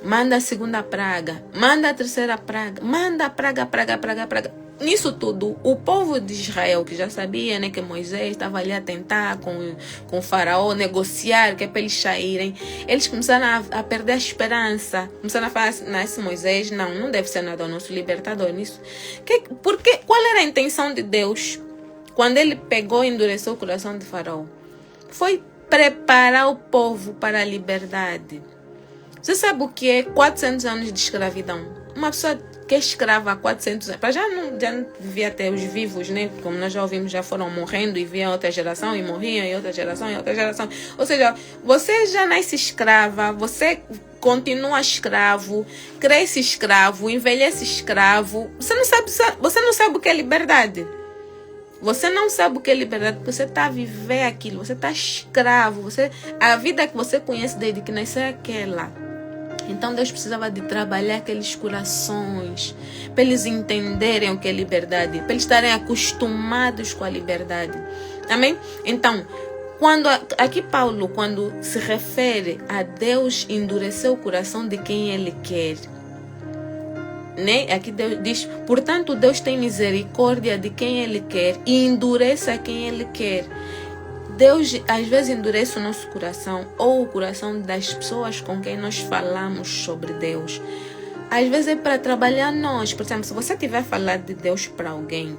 manda a segunda praga, manda a terceira praga, manda a praga. Nisso tudo, o povo de Israel, que já sabia, né, que Moisés estava ali a tentar com o faraó negociar, que é para eles saírem, eles começaram a perder a esperança. Começaram a falar assim, esse Moisés não deve ser nada o nosso libertador nisso. Qual era a intenção de Deus quando ele pegou e endureceu o coração de faraó? Foi preparar o povo para a liberdade. Você sabe o que é 400 anos de escravidão? Uma pessoa que é escrava há 400 anos, já não devia ter os vivos, né? Como nós já ouvimos, já foram morrendo e vinha outra geração e morriam e outra geração e outra geração. Ou seja, você já nasce escrava, você continua escravo, cresce escravo, envelhece escravo. Você não sabe o que é liberdade. Você não sabe o que é liberdade, porque você está a viver aquilo, você está escravo, a vida que você conhece desde que nasceu é aquela. Então Deus precisava de trabalhar aqueles corações, para eles entenderem o que é liberdade, para eles estarem acostumados com a liberdade. Amém? Então, aqui Paulo, quando se refere a Deus endurecer o coração de quem Ele quer, né? Aqui Deus diz, portanto Deus tem misericórdia de quem Ele quer e endurece a quem Ele quer. Deus às vezes endurece o nosso coração ou o coração das pessoas com quem nós falamos sobre Deus. Às vezes é para trabalhar nós. Por exemplo, se você tiver falado de Deus para alguém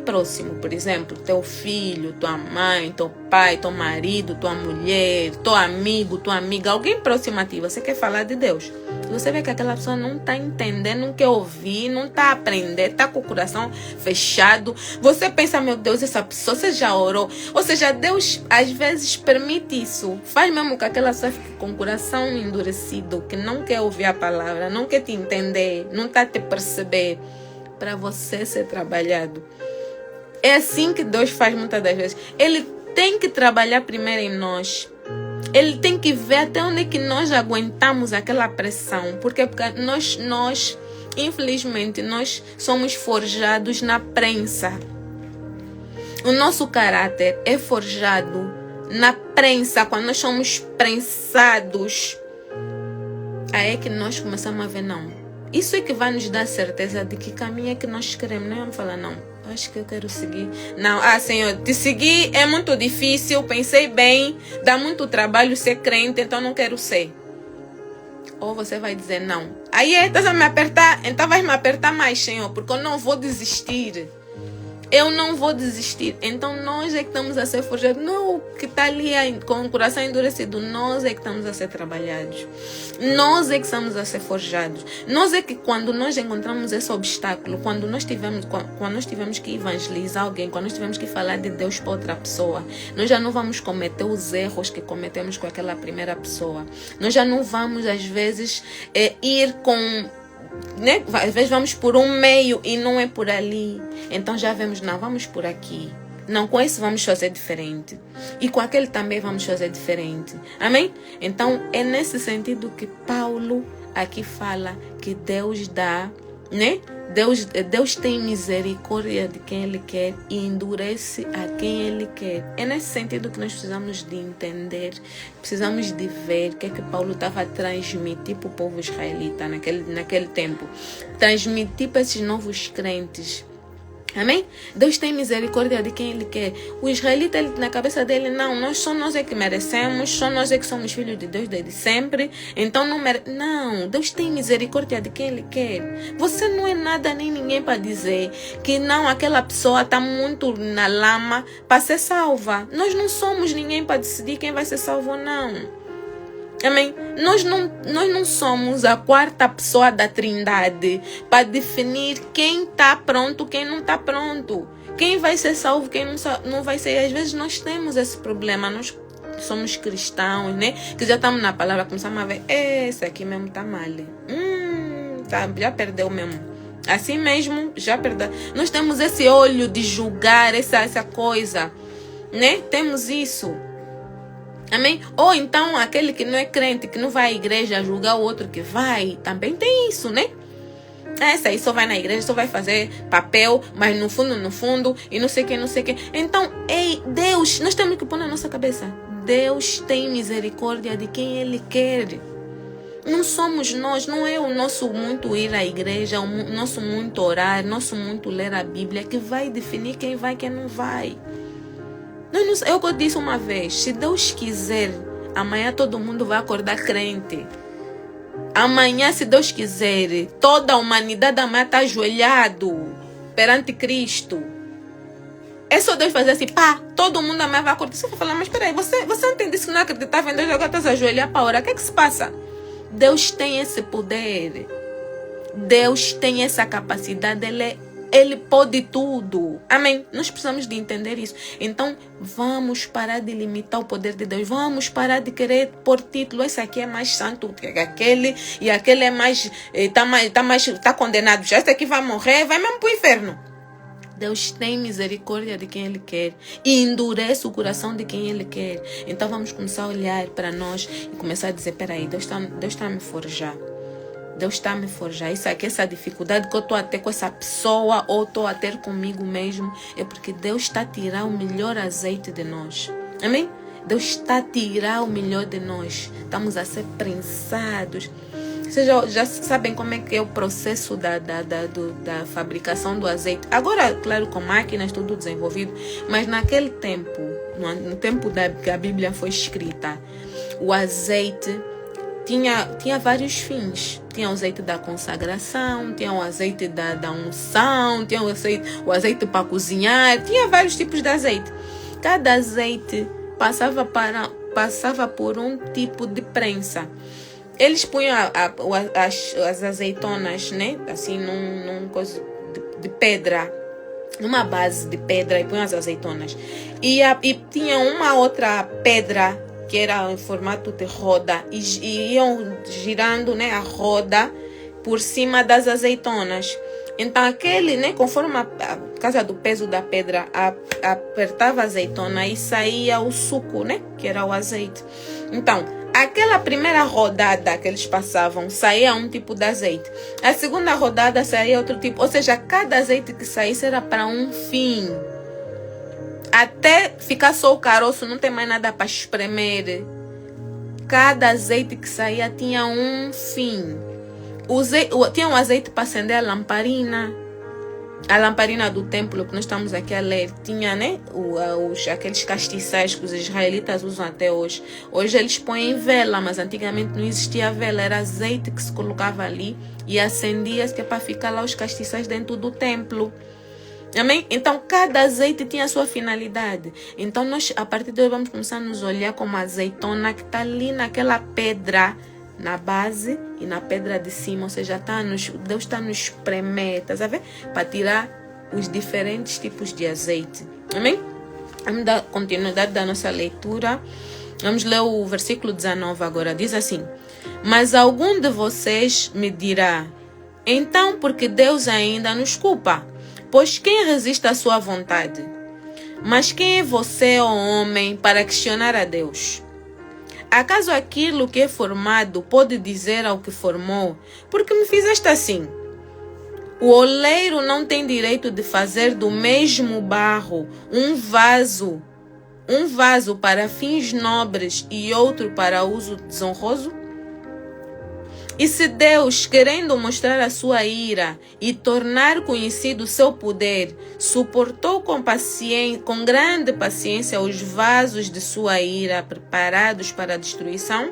próximo, por exemplo, teu filho, tua mãe, teu pai, teu marido, tua mulher, teu amigo, tua amiga, alguém próximo a ti, você quer falar de Deus. Você vê que aquela pessoa não está entendendo, não quer ouvir, não está aprendendo, está com o coração fechado. Você pensa, meu Deus, essa pessoa, você já orou? Ou seja, Deus às vezes permite isso. Faz mesmo que aquela pessoa fique com o coração endurecido, que não quer ouvir a palavra, não quer te entender, não está a te perceber, para você ser trabalhado. É assim que Deus faz muitas das vezes. Ele tem que trabalhar primeiro em nós. Ele tem que ver até onde é que nós aguentamos aquela pressão. Porque nós infelizmente, nós somos forjados na prensa. O nosso caráter é forjado na prensa. Quando nós somos prensados, aí é que nós começamos a ver, não. Isso é que vai nos dar certeza de que caminho é que nós queremos. Não vamos falar, não, acho que eu quero seguir. Não, Senhor, te seguir é muito difícil, pensei bem, dá muito trabalho ser crente, então não quero ser. Ou você vai dizer, não. Aí estás a me apertar, então vai me apertar mais, Senhor, porque eu não vou desistir. Eu não vou desistir. Então nós é que estamos a ser forjados. Não, que está ali com o coração endurecido. Nós é que estamos a ser trabalhados. Nós é que estamos a ser forjados. Nós é que quando nós encontramos esse obstáculo, quando nós tivemos que evangelizar alguém, quando nós tivemos que falar de Deus para outra pessoa, nós já não vamos cometer os erros que cometemos com aquela primeira pessoa. Nós já não vamos, às vezes, ir com... né? Às vezes vamos por um meio e não é por ali. Então já vemos, não, vamos por aqui. Não, com esse vamos fazer diferente. E com aquele também vamos fazer diferente. Amém? Então é nesse sentido que Paulo aqui fala que Deus dá, né? Deus tem misericórdia de quem Ele quer e endurece a quem Ele quer. É nesse sentido que nós precisamos de entender, precisamos de ver o que é que Paulo estava a transmitir para o povo israelita naquele tempo. Transmitir para esses novos crentes. Amém? Deus tem misericórdia de quem Ele quer. O israelita, na cabeça dele, não, só nós é que merecemos, só nós é que somos filhos de Deus desde sempre, então não, Deus tem misericórdia de quem Ele quer. Você não é nada nem ninguém para dizer que não, aquela pessoa está muito na lama para ser salva. Nós não somos ninguém para decidir quem vai ser salvo ou não. Amém? Nós não somos a quarta pessoa da Trindade para definir quem está pronto, quem não está pronto. Quem vai ser salvo, quem não vai ser. Às vezes nós temos esse problema. Nós somos cristãos, né? Que já estamos na palavra, começamos a ver, esse aqui mesmo está mal. Já perdeu mesmo. Assim mesmo, já perdeu. Nós temos esse olho de julgar, essa coisa, né? Temos isso. Amém? Ou então aquele que não é crente, que não vai à igreja julgar o outro que vai, também tem isso, né? Essa aí só vai na igreja, só vai fazer papel, mas no fundo, e não sei o que. Então, Deus, nós temos que pôr na nossa cabeça, Deus tem misericórdia de quem Ele quer. Não somos nós, não é o nosso muito ir à igreja, o nosso muito orar, nosso muito ler a Bíblia que vai definir quem vai e quem não vai. Eu disse uma vez, se Deus quiser, amanhã todo mundo vai acordar crente. Amanhã, se Deus quiser, toda a humanidade amanhã está ajoelhado perante Cristo. É só Deus fazer assim, pá, todo mundo amanhã vai acordar. Você vai falar, mas peraí, você não disse que não acreditava em Deus, agora está a ajoelhar para orar. O que é que se passa? Deus tem esse poder. Deus tem essa capacidade, Ele pode tudo. Amém? Nós precisamos de entender isso. Então, vamos parar de limitar o poder de Deus. Vamos parar de querer pôr título. Esse aqui é mais santo que aquele. E aquele é mais... Está condenado. Já esse aqui vai morrer. Vai mesmo para o inferno. Deus tem misericórdia de quem Ele quer. E endurece o coração de quem Ele quer. Então, vamos começar a olhar para nós e começar a dizer, peraí, Deus está a me forjar. Deus está a me forjar. Isso aqui, essa dificuldade que eu estou a ter com essa pessoa ou estou a ter comigo mesmo, é porque Deus está a tirar o melhor azeite de nós. Amém? Deus está a tirar o melhor de nós. Estamos a ser prensados. Vocês já sabem como é que é o processo da fabricação do azeite. Agora, claro, com máquinas, tudo desenvolvido. Mas naquele tempo, no tempo que a Bíblia foi escrita, o azeite tinha vários fins. Tinha o azeite da consagração, tinha o azeite da unção, tinha o azeite para cozinhar, tinha vários tipos de azeite. Cada azeite passava por um tipo de prensa. Eles punham as azeitonas, né? Assim, num coisa de pedra, numa base de pedra, e punham as azeitonas. E tinha uma outra pedra que era em formato de roda, e iam girando, né, a roda por cima das azeitonas. Então aquele, né, conforme por causa do peso da pedra, apertava a azeitona e saía o suco, né, que era o azeite. Então, aquela primeira rodada que eles passavam, saía um tipo de azeite. A segunda rodada saía outro tipo. Ou seja, cada azeite que saísse era para um fim. Até ficar só o caroço, não tem mais nada para espremer. Cada azeite que saía tinha um fim. Tinha um azeite para acender a lamparina. A lamparina do templo que nós estamos aqui a ler tinha, né, aqueles castiçais que os israelitas usam até hoje. Hoje eles põem vela, mas antigamente não existia vela. Era azeite que se colocava ali e acendia, que é para ficar lá os castiçais dentro do templo. Amém? Então, cada azeite tinha a sua finalidade. Então, nós, a partir de hoje, vamos começar a nos olhar como a azeitona que está ali naquela pedra, na base e na pedra de cima. Ou seja, Deus está nos espremer, tá a ver? Para tirar os diferentes tipos de azeite. Amém? Vamos dar continuidade da nossa leitura. Vamos ler o versículo 19 agora. Diz assim: mas algum de vocês me dirá, então por que Deus ainda nos culpa? Pois quem resiste à sua vontade? Mas quem é você, ó homem, para questionar a Deus? Acaso aquilo que é formado pode dizer ao que formou, por que me fizeste assim? O oleiro não tem direito de fazer do mesmo barro um vaso para fins nobres e outro para uso desonroso? E se Deus, querendo mostrar a sua ira e tornar conhecido o seu poder, suportou com grande paciência os vasos de sua ira preparados para a destruição?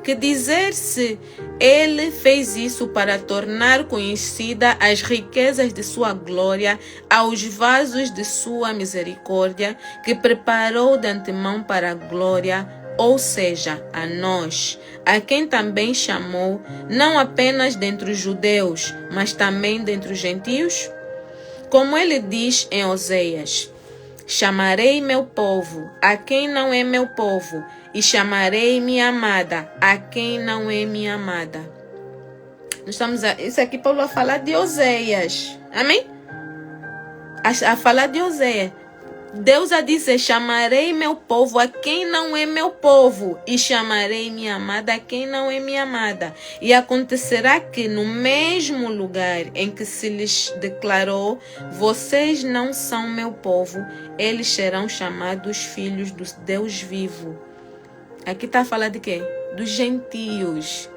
Que dizer se Ele fez isso para tornar conhecida as riquezas de sua glória aos vasos de sua misericórdia, que preparou de antemão para a glória, ou seja, a nós, a quem também chamou, não apenas dentre os judeus, mas também dentre os gentios? Como ele diz em Oséias: chamarei meu povo, a quem não é meu povo, e chamarei minha amada, a quem não é minha amada. Isso aqui Paulo a falar de Oséias, amém? A falar de Oséias. Deus a dizer: chamarei meu povo a quem não é meu povo, e chamarei minha amada a quem não é minha amada. E acontecerá que no mesmo lugar em que se lhes declarou: vocês não são meu povo, eles serão chamados filhos do Deus vivo. Aqui está a falar de quê? Dos gentios.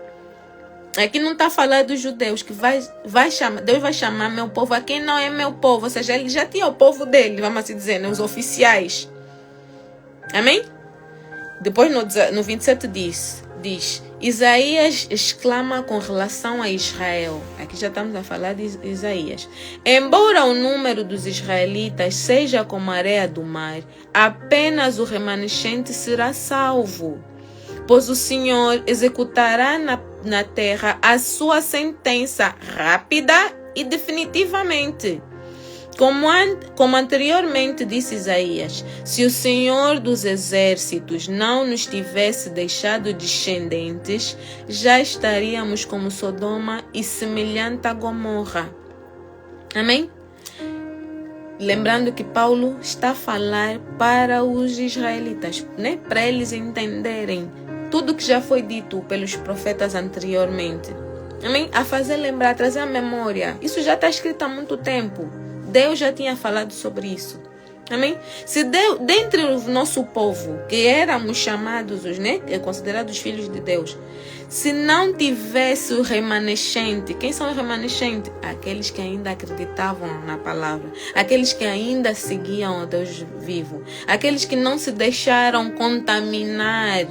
Aqui não está falando dos judeus, que Deus vai chamar meu povo a quem não é meu povo. Ou seja, ele já tinha o povo dele, vamos assim dizer, né? Os oficiais. Amém? Depois no 27 diz: Isaías exclama com relação a Israel. Aqui já estamos a falar de Isaías. Embora o número dos israelitas seja como a areia do mar, apenas o remanescente será salvo. Pois o Senhor executará na terra a sua sentença rápida e definitivamente. Como anteriormente disse Isaías: se o Senhor dos exércitos não nos tivesse deixado descendentes, já estaríamos como Sodoma e semelhante a Gomorra. Amém? Lembrando que Paulo está a falar para os israelitas, né? Para eles entenderem tudo que já foi dito pelos profetas anteriormente. Amém? A fazer lembrar, a trazer a memória. Isso já está escrito há muito tempo. Deus já tinha falado sobre isso. Amém? Se Deus, dentre o nosso povo, que éramos chamados, né, considerados filhos de Deus, se não tivesse o remanescente, quem são os remanescentes? Aqueles que ainda acreditavam na palavra, aqueles que ainda seguiam o Deus vivo, aqueles que não se deixaram contaminar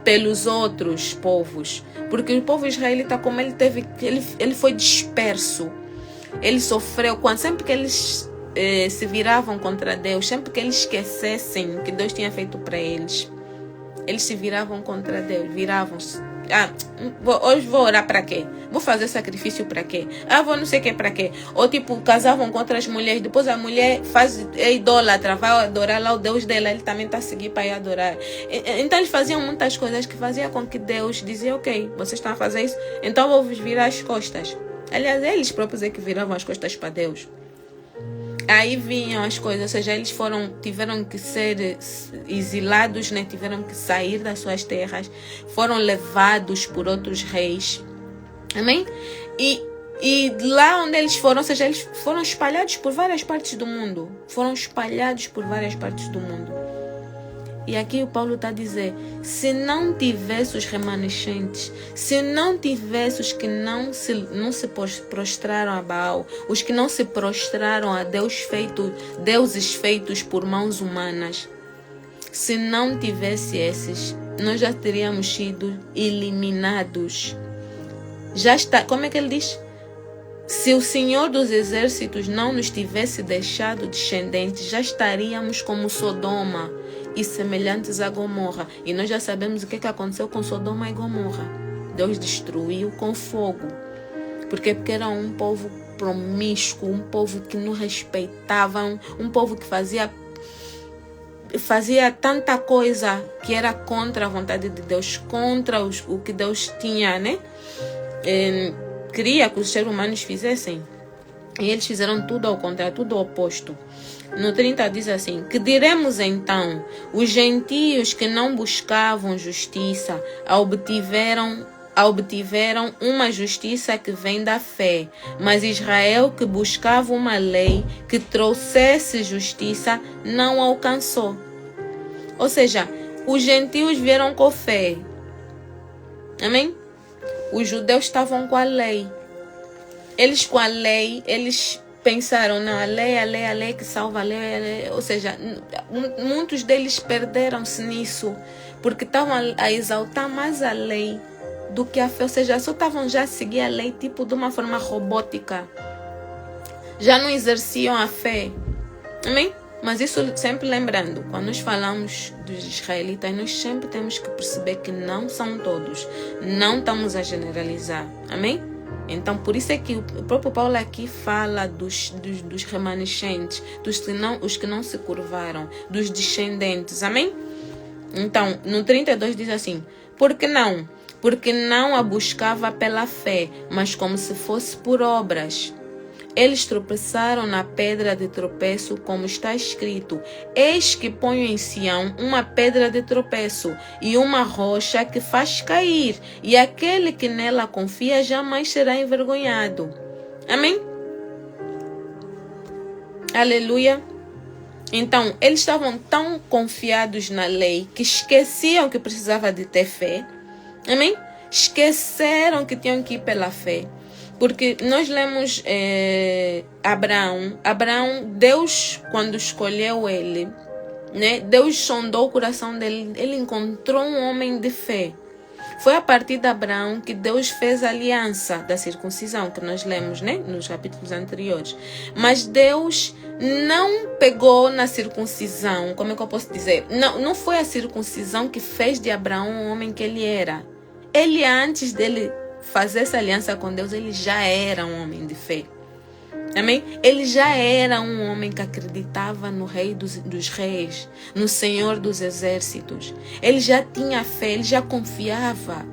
pelos outros povos, porque o povo israelita, como ele foi disperso, ele sofreu sempre que eles se viravam contra Deus, sempre que eles esquecessem o que Deus tinha feito para eles se viravam contra Deus, viravam-se. Hoje vou orar para quê? Vou fazer sacrifício para quê? Vou não sei o que para quê? Ou tipo, casavam contra as mulheres, depois a mulher é idólatra, vai adorar lá o Deus dela, ele também está a seguir para ir adorar. Então eles faziam muitas coisas que faziam com que Deus dizia: ok, vocês estão a fazer isso, então eu vou vos virar as costas. Aliás, eles próprios é que viravam as costas para Deus. Aí vinham as coisas, ou seja, eles tiveram que ser exilados, né? Tiveram que sair das suas terras, foram levados por outros reis. Amém? E lá onde eles foram, ou seja, eles foram espalhados por várias partes do mundo. Foram espalhados por várias partes do mundo. E aqui o Paulo está a dizer, se não tivesse os remanescentes, se não tivesse os que não se prostraram a Baal, os que não se prostraram a deuses feitos por mãos humanas, se não tivesse esses, nós já teríamos sido eliminados. Já está, como é que ele diz? Se o Senhor dos Exércitos não nos tivesse deixado descendentes, já estaríamos como Sodoma e semelhantes a Gomorra. E nós já sabemos o que aconteceu com Sodoma e Gomorra. Deus destruiu com fogo. Porque era um povo promíscuo, um povo que não respeitava, um povo que fazia tanta coisa que era contra a vontade de Deus, contra o que Deus tinha, né? Queria que os seres humanos fizessem. E eles fizeram tudo ao contrário, tudo ao oposto. No 30 diz assim, que diremos então? Os gentios que não buscavam justiça obtiveram uma justiça que vem da fé. Mas Israel, que buscava uma lei que trouxesse justiça, não alcançou. Ou seja, os gentios vieram com fé. Amém? Os judeus estavam com a lei. Eles com a lei, eles pensaram, não, a lei que salva, a lei. Ou seja, muitos deles perderam-se nisso, porque estavam a exaltar mais a lei do que a fé. Ou seja, só estavam já a seguir a lei tipo de uma forma robótica. Já não exerciam a fé. Amém? Mas isso sempre lembrando, quando nós falamos dos israelitas, nós sempre temos que perceber que não são todos. Não estamos a generalizar. Amém? Então, por isso é que o próprio Paulo aqui fala dos remanescentes, os que não se curvaram, dos descendentes. Amém? Então, no 32 diz assim, por que não? Porque não a buscava pela fé, mas como se fosse por obras. Eles tropeçaram na pedra de tropeço, como está escrito, eis que ponho em Sião uma pedra de tropeço e uma rocha que faz cair, e aquele que nela confia jamais será envergonhado. Amém? Aleluia. Então, eles estavam tão confiados na lei que esqueciam que precisava de ter fé. Amém? Esqueceram que tinham que ir pela fé. Porque nós lemos Abraão, Deus, quando escolheu ele, né, Deus sondou o coração dele, ele encontrou um homem de fé. Foi a partir de Abraão que Deus fez a aliança da circuncisão, que nós lemos, né, nos capítulos anteriores. Mas Deus não pegou na circuncisão, como é que eu posso dizer? Não foi a circuncisão que fez de Abraão o homem que ele era. Ele, antes dele fazer essa aliança com Deus, ele já era um homem de fé. Amém? Ele já era um homem que acreditava no Rei dos Reis, no Senhor dos Exércitos. Ele já tinha fé, ele já confiava.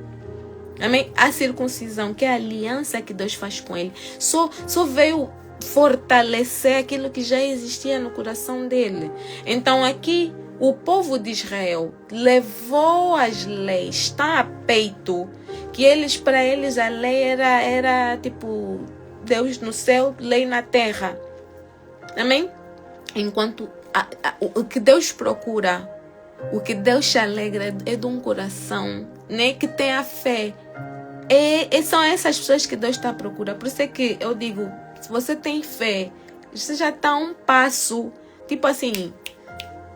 Amém? A circuncisão, que é a aliança que Deus faz com ele, só veio fortalecer aquilo que já existia no coração dele. Então aqui, o povo de Israel levou as leis, está a peito, que para eles a lei era tipo Deus no céu, lei na terra. Amém? Enquanto o que Deus procura, o que Deus se alegra é de um coração, né, que tem a fé. E são essas pessoas que Deus está à procura. Por isso é que eu digo, se você tem fé, você já está um passo, tipo assim,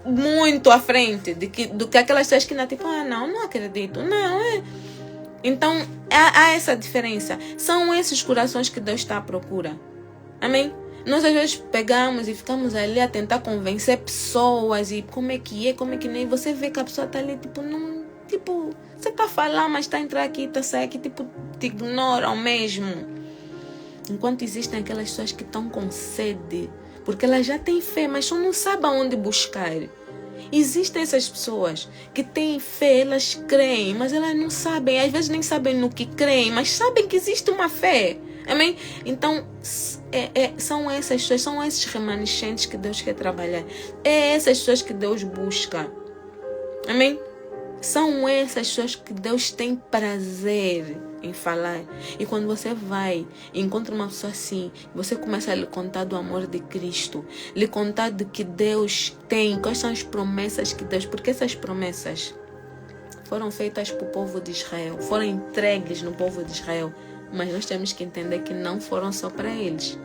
muito à frente do que aquelas pessoas que ainda tipo, não acredito, não. Então, há essa diferença. São esses corações que Deus está à procura. Amém? Nós às vezes pegamos e ficamos ali a tentar convencer pessoas e como é que nem. Você vê que a pessoa está ali, você está a falar, mas está a entrar aqui, está a sair aqui, te ignoram mesmo. Enquanto existem aquelas pessoas que estão com sede, porque elas já têm fé, mas só não sabem aonde buscar. Existem essas pessoas que têm fé, elas creem, mas elas não sabem, às vezes nem sabem no que creem, mas sabem que existe uma fé. Amém? Então, são essas pessoas, são esses remanescentes que Deus quer trabalhar. É essas pessoas que Deus busca. Amém? São essas pessoas que Deus tem prazer em falar. E quando você vai e encontra uma pessoa assim, você começa a lhe contar do amor de Cristo, lhe contar do que Deus tem, quais são as promessas que Deus... Porque essas promessas foram feitas para o povo de Israel, foram entregues no povo de Israel. Mas nós temos que entender que não foram só para eles.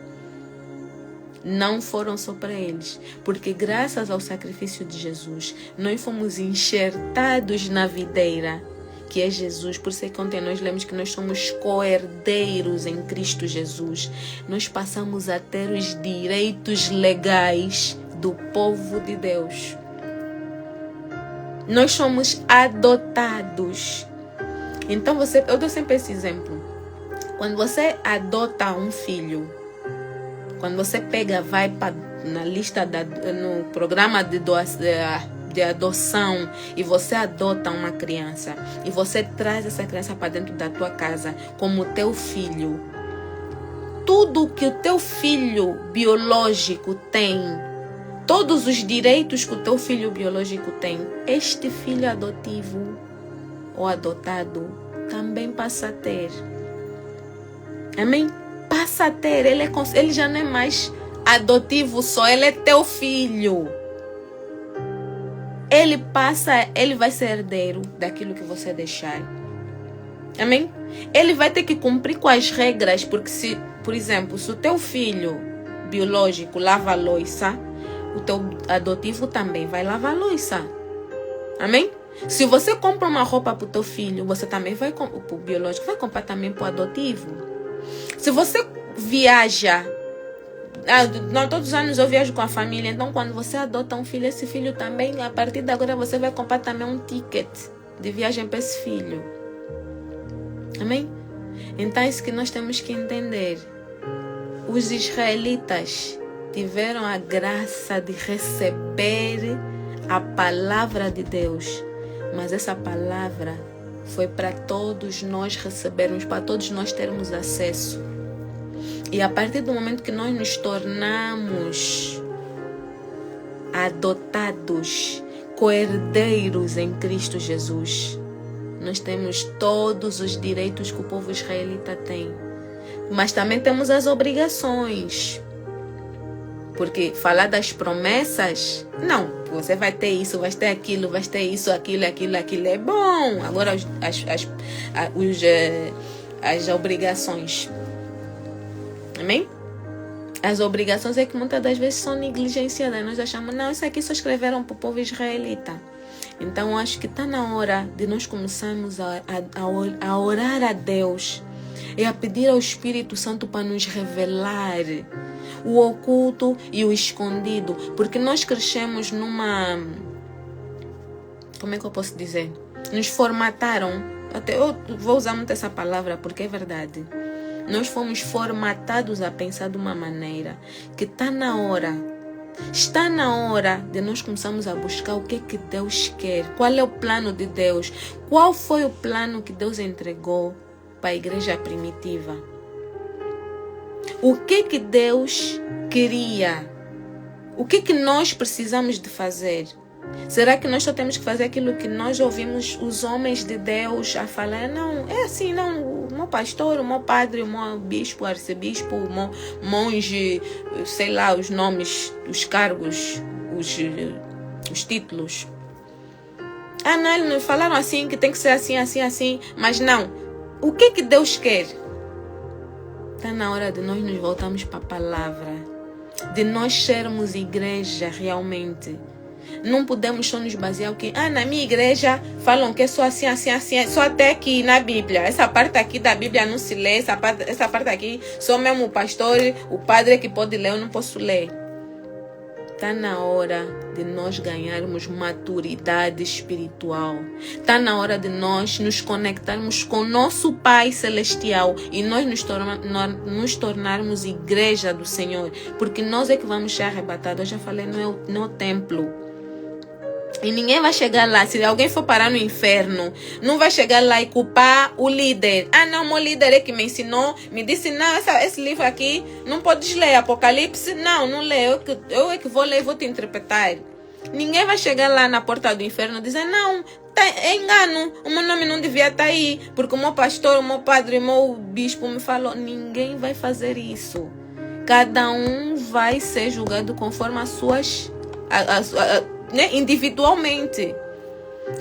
Não foram só para eles. Porque graças ao sacrifício de Jesus, nós fomos enxertados na videira, que é Jesus. Por isso é que ontem nós lemos que nós somos co-herdeiros em Cristo Jesus. Nós passamos a ter os direitos legais do povo de Deus. Nós somos adotados. Então eu dou sempre esse exemplo. Quando você adota um filho, quando você vai na lista no programa de adoção e você adota uma criança e você traz essa criança para dentro da tua casa como teu filho, tudo que o teu filho biológico tem, todos os direitos que o teu filho biológico tem, este filho adotivo ou adotado também passa a ter. Amém? Passa a ter. Ele já não é mais adotivo só, ele é teu filho. Ele vai ser herdeiro daquilo que você deixar. Amém? Ele vai ter que cumprir com as regras, porque por exemplo, se o teu filho biológico lava a louça, o teu adotivo também vai lavar a louça. Amém? Se você compra uma roupa para o teu filho, você também vai, o biológico vai comprar também para o adotivo. Se você viaja, todos os anos eu viajo com a família, então quando você adota um filho, esse filho também, a partir de agora você vai comprar também um ticket de viagem para esse filho. Amém? Então é isso que nós temos que entender. Os israelitas tiveram a graça de receber a palavra de Deus, mas essa palavra foi para todos nós recebermos, para todos nós termos acesso. E a partir do momento que nós nos tornamos adotados, co-herdeiros em Cristo Jesus, nós temos todos os direitos que o povo israelita tem. Mas também temos as obrigações. Porque falar das promessas, não, você vai ter isso, vai ter aquilo, vai ter isso, aquilo é bom. Agora as obrigações. Amém? As obrigações é que muitas das vezes são negligenciadas. Nós achamos, não, isso aqui só escreveram para o povo israelita. Então acho que está na hora de nós começarmos a orar a Deus e a pedir ao Espírito Santo para nos revelar o oculto e o escondido, porque nós crescemos numa... Como é que eu posso dizer? Nos formataram, até eu vou usar muito essa palavra porque é verdade. Nós fomos formatados a pensar de uma maneira que está na hora de nós começarmos a buscar o que é que Deus quer, qual é o plano de Deus, qual foi o plano que Deus entregou para a igreja primitiva. O que Deus queria? O que nós precisamos de fazer? Será que nós só temos que fazer aquilo que nós ouvimos os homens de Deus a falar? Não, é assim, não. O meu pastor, o meu padre, o meu bispo, arcebispo, o meu monge, sei lá, os nomes, os cargos, os títulos. Não, eles nos falaram assim, que tem que ser assim, assim, assim. Mas não. O que Deus quer? Está na hora de nós nos voltarmos para a palavra, de nós sermos igreja realmente. Não podemos só nos basear o que na minha igreja falam que é só assim, assim, assim, só até aqui na Bíblia. Essa parte aqui da Bíblia não se lê, essa parte aqui só mesmo o pastor, o padre que pode ler, eu não posso ler. Está na hora de nós ganharmos maturidade espiritual. Está na hora de nós nos conectarmos com nosso Pai Celestial e nós nos tornarmos igreja do Senhor. Porque nós é que vamos ser arrebatados. Eu já falei, não é o templo. E ninguém vai chegar lá. Se alguém for parar no inferno, não vai chegar lá e culpar o líder. Ah, não, meu líder é que me ensinou, me disse, não, esse livro aqui não podes ler, Apocalipse. Não, não lê. Eu é que vou ler e vou te interpretar. Ninguém vai chegar lá na porta do inferno e dizer, não, é engano, o meu nome não devia estar aí, porque o meu pastor, o meu padre, o meu bispo me falou. Ninguém vai fazer isso. Cada um vai ser julgado conforme as suas... né? Individualmente.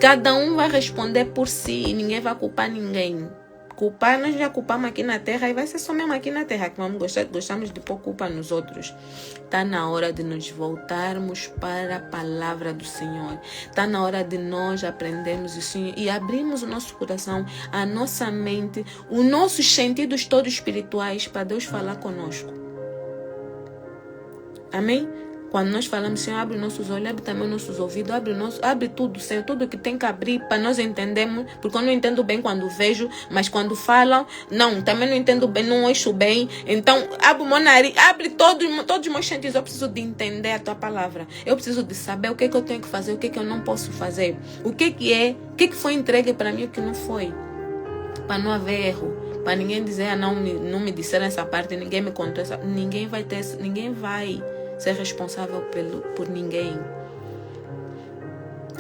Cada um vai responder por si. Ninguém vai culpar ninguém. Culpar, nós já culpamos aqui na terra e vai ser só mesmo aqui na terra que gostamos de pôr culpa nos outros. Está na hora de nos voltarmos para a palavra do Senhor. Está na hora de nós aprendermos o Senhor e abrirmos o nosso coração, a nossa mente, os nossos sentidos todos espirituais para Deus falar conosco. Amém? Quando nós falamos, Senhor, abre nossos olhos, abre também nossos ouvidos, abre tudo, Senhor, tudo que tem que abrir para nós entendermos, porque eu não entendo bem quando vejo, mas quando falam, não, também não entendo bem, não ouço bem. Então, abre o meu nariz, abre todos os meus sentidos. Eu preciso de entender a tua palavra. Eu preciso de saber o que eu tenho que fazer, o que eu não posso fazer, o que foi entregue para mim e o que não foi, para não haver erro. Para ninguém dizer, não me disseram essa parte, ninguém me contou essa. Ninguém vai ser responsável por ninguém.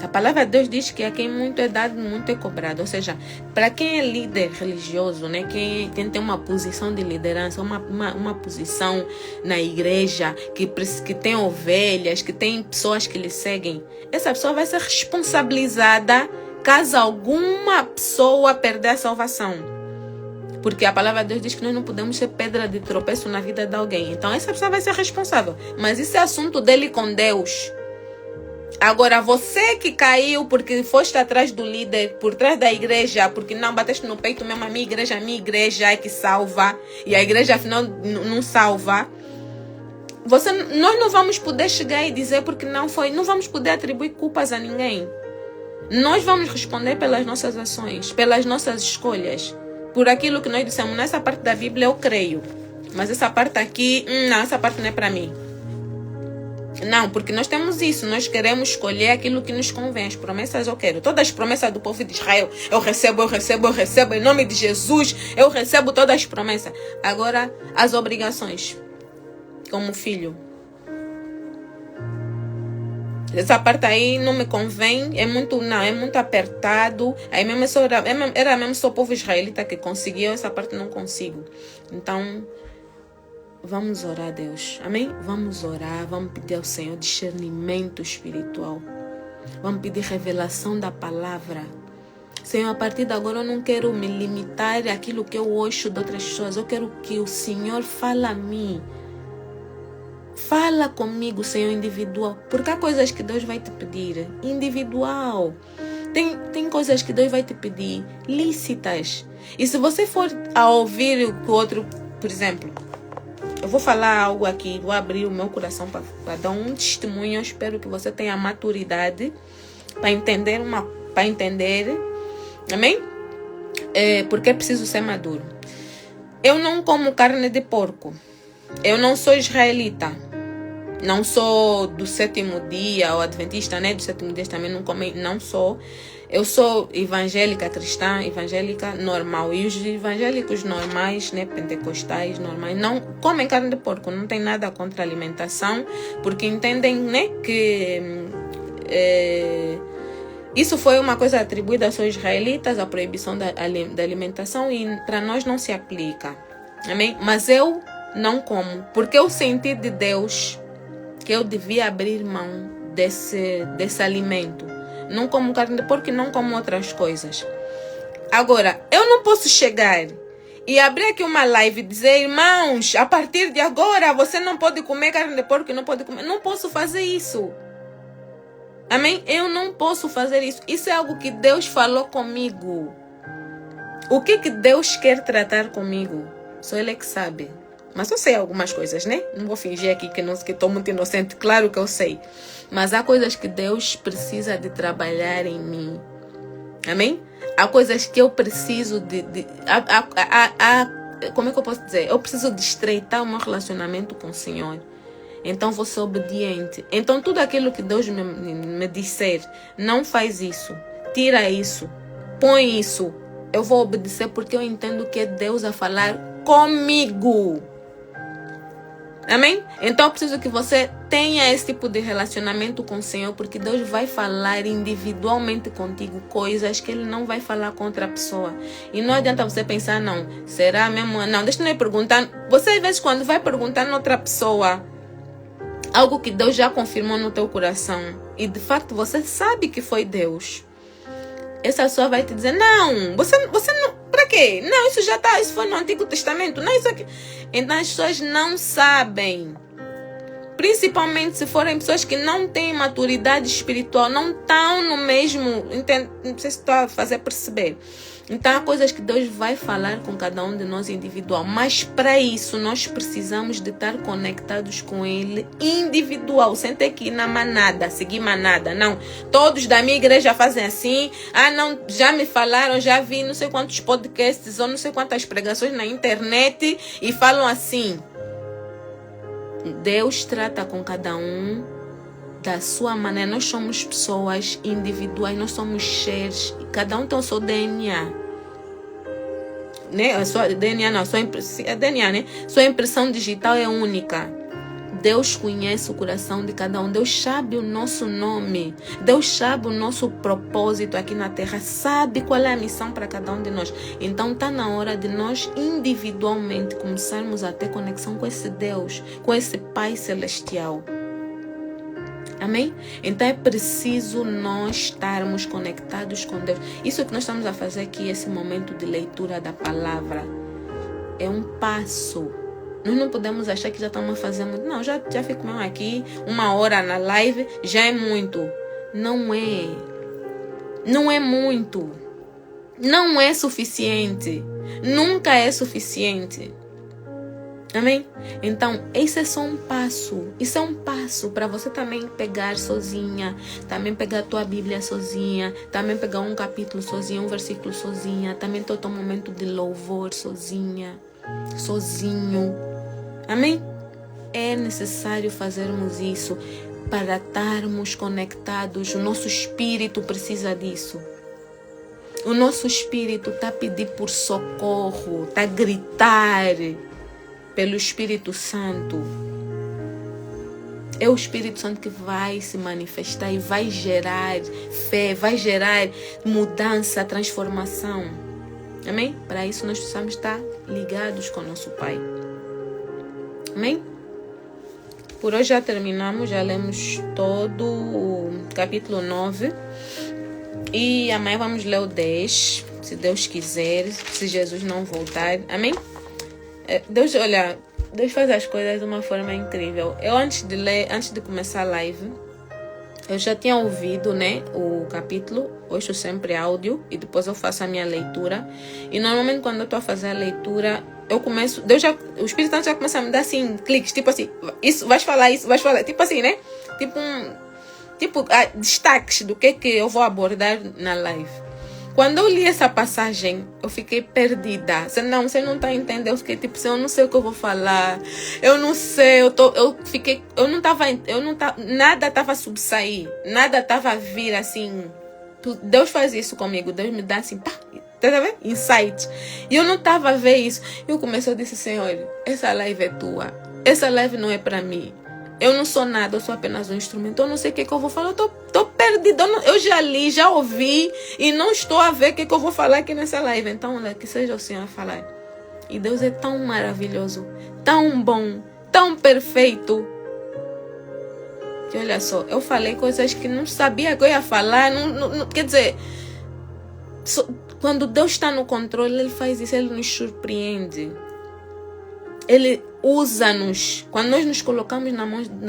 A palavra de Deus diz que a quem muito é dado, muito é cobrado. Ou seja, para quem é líder religioso, né, quem tem uma posição de liderança, uma posição na igreja, que tem ovelhas, que tem pessoas que lhe seguem, essa pessoa vai ser responsabilizada caso alguma pessoa perder a salvação. Porque a palavra de Deus diz que nós não podemos ser pedra de tropeço na vida de alguém. Então essa pessoa vai ser responsável. Mas isso é assunto dele com Deus. Agora, você que caiu porque foste atrás do líder, por trás da igreja, porque não bateste no peito mesmo, a minha igreja é que salva. E a igreja afinal não salva. Nós não vamos poder chegar e dizer porque não foi. Não vamos poder atribuir culpas a ninguém. Nós vamos responder pelas nossas ações, pelas nossas escolhas. Por aquilo que nós dissemos, nessa parte da Bíblia eu creio. Mas essa parte aqui, não, essa parte não é para mim. Não, porque nós temos isso. Nós queremos escolher aquilo que nos convém. As promessas eu quero. Todas as promessas do povo de Israel. Eu recebo. Em nome de Jesus, eu recebo todas as promessas. Agora, as obrigações. Como filho. Essa parte aí não me convém, é muito apertado. Aí mesmo era mesmo só o povo israelita que conseguiu, essa parte não consigo. Então, vamos orar a Deus, amém? Vamos orar, vamos pedir ao Senhor discernimento espiritual. Vamos pedir revelação da palavra. Senhor, a partir de agora eu não quero me limitar àquilo que eu ouço de outras pessoas. Eu quero que o Senhor fale a mim. Fala comigo, Senhor, individual. Porque há coisas que Deus vai te pedir individual. Tem coisas que Deus vai te pedir lícitas. E se você for a ouvir o que o outro, por exemplo, eu vou falar algo aqui, vou abrir o meu coração para dar um testemunho. Eu espero que você tenha maturidade para entender amém? Porque é preciso ser maduro. Eu não como carne de porco. Eu não sou israelita. Não sou do sétimo dia, ou adventista, né? Do sétimo dia também não sou. Eu sou evangélica cristã, evangélica normal. E os evangélicos normais, né? Pentecostais normais, não comem carne de porco. Não tem nada contra a alimentação, porque entendem, né? Que isso foi uma coisa atribuída aos israelitas, a proibição da alimentação, e para nós não se aplica. Amém? Mas eu não como, porque eu senti de Deus que eu devia abrir mão desse alimento. Não como carne de porco e não como outras coisas. Agora, eu não posso chegar e abrir aqui uma live e dizer, irmãos, a partir de agora você não pode comer carne de porco e não pode comer. Não posso fazer isso. Amém? Eu não posso fazer isso. Isso é algo que Deus falou comigo. O que Deus quer tratar comigo? Só Ele que sabe. Mas eu sei algumas coisas, né? Não vou fingir aqui que estou muito inocente. Claro que eu sei. Mas há coisas que Deus precisa de trabalhar em mim. Amém? Há coisas que eu preciso como é que eu posso dizer? Eu preciso de estreitar o meu relacionamento com o Senhor. então vou ser obediente. Então tudo aquilo que Deus me disser, não faz isso, tira isso, põe isso, eu vou obedecer porque eu entendo que é Deus a falar comigo. Amém? Então eu preciso que você tenha esse tipo de relacionamento com o Senhor, porque Deus vai falar individualmente contigo coisas que Ele não vai falar com outra pessoa. E não adianta você pensar, não, será mesmo? Não, deixa eu perguntar. Você às vezes quando vai perguntar noutra pessoa algo que Deus já confirmou no teu coração, e de fato você sabe que foi Deus, essa pessoa vai te dizer, não, você não, para quê? Não, isso já está, isso foi no Antigo Testamento, não, isso aqui. Então as pessoas não sabem, principalmente se forem pessoas que não têm maturidade espiritual, não estão no mesmo, não sei se estou a fazer perceber. Então há coisas que Deus vai falar com cada um de nós individual, mas para isso nós precisamos de estar conectados com Ele individual, sem ter que ir na manada, seguir manada. Não, todos da minha igreja fazem assim. Ah não, já me falaram, já vi não sei quantos podcasts ou não sei quantas pregações na internet e falam assim. Deus trata com cada um da sua maneira. Nós somos pessoas individuais, nós somos seres, cada um tem o seu DNA, né? A sua DNA não, a DNA, né? Sua impressão digital é única. Deus conhece o coração de cada um. Deus sabe o nosso nome. Deus sabe o nosso propósito aqui na terra. Sabe qual é a missão para cada um de nós. Então está na hora de nós individualmente começarmos a ter conexão com esse Deus, com esse Pai Celestial. Amém? Então é preciso nós estarmos conectados com Deus. Isso que nós estamos a fazer aqui, esse momento de leitura da palavra, é um passo. Nós não podemos achar que já estamos a fazer muito. Não, já fico mesmo aqui 1 hora na live, já é muito. Não é. Não é muito. Não é suficiente. Nunca é suficiente. Amém? Então, esse é só um passo. Isso é um passo para você também pegar sozinha, também pegar a tua Bíblia sozinha, também pegar um capítulo sozinha, um versículo sozinha, também ter o teu momento de louvor sozinha, sozinho. Amém? É necessário fazermos isso para estarmos conectados. O nosso espírito precisa disso. O nosso espírito está a pedir por socorro, está a gritar pelo Espírito Santo. É o Espírito Santo que vai se manifestar e vai gerar fé, vai gerar mudança, transformação. Amém? Para isso nós precisamos estar ligados com o nosso Pai. Amém? Por hoje já terminamos, já lemos todo o capítulo 9. E amanhã vamos ler o 10, se Deus quiser, se Jesus não voltar. Amém? Deus faz as coisas de uma forma incrível. Eu antes de começar a live, eu já tinha ouvido, né, o capítulo. Hoje eu sempre áudio e depois eu faço a minha leitura. E normalmente quando eu estou a fazer a leitura, eu começo, o Espírito Santo já começa a me dar assim cliques, tipo assim, isso, vais falar, tipo assim, né? Destaques do que eu vou abordar na live. Quando eu li essa passagem, eu fiquei perdida. Você não está entendendo. Eu fiquei tipo, eu não sei o que eu vou falar. Eu não sei, nada estava a subsair. Nada estava a vir assim. Deus faz isso comigo. Deus me dá assim, pá, tá vendo? Insight. E eu não estava a ver isso. Eu comecei a dizer, Senhor, essa live é tua. Essa live não é para mim. Eu não sou nada, eu sou apenas um instrumento. Eu não sei o que eu vou falar. Eu tô perdida. Eu já li, já ouvi e não estou a ver o que eu vou falar aqui nessa live. Então, que seja o Senhor a falar. E Deus é tão maravilhoso, tão bom, tão perfeito. Que olha só, eu falei coisas que não sabia que eu ia falar. Quer dizer, quando Deus está no controle, Ele faz isso, Ele nos surpreende. Ele usa-nos. Quando nós nos colocamos na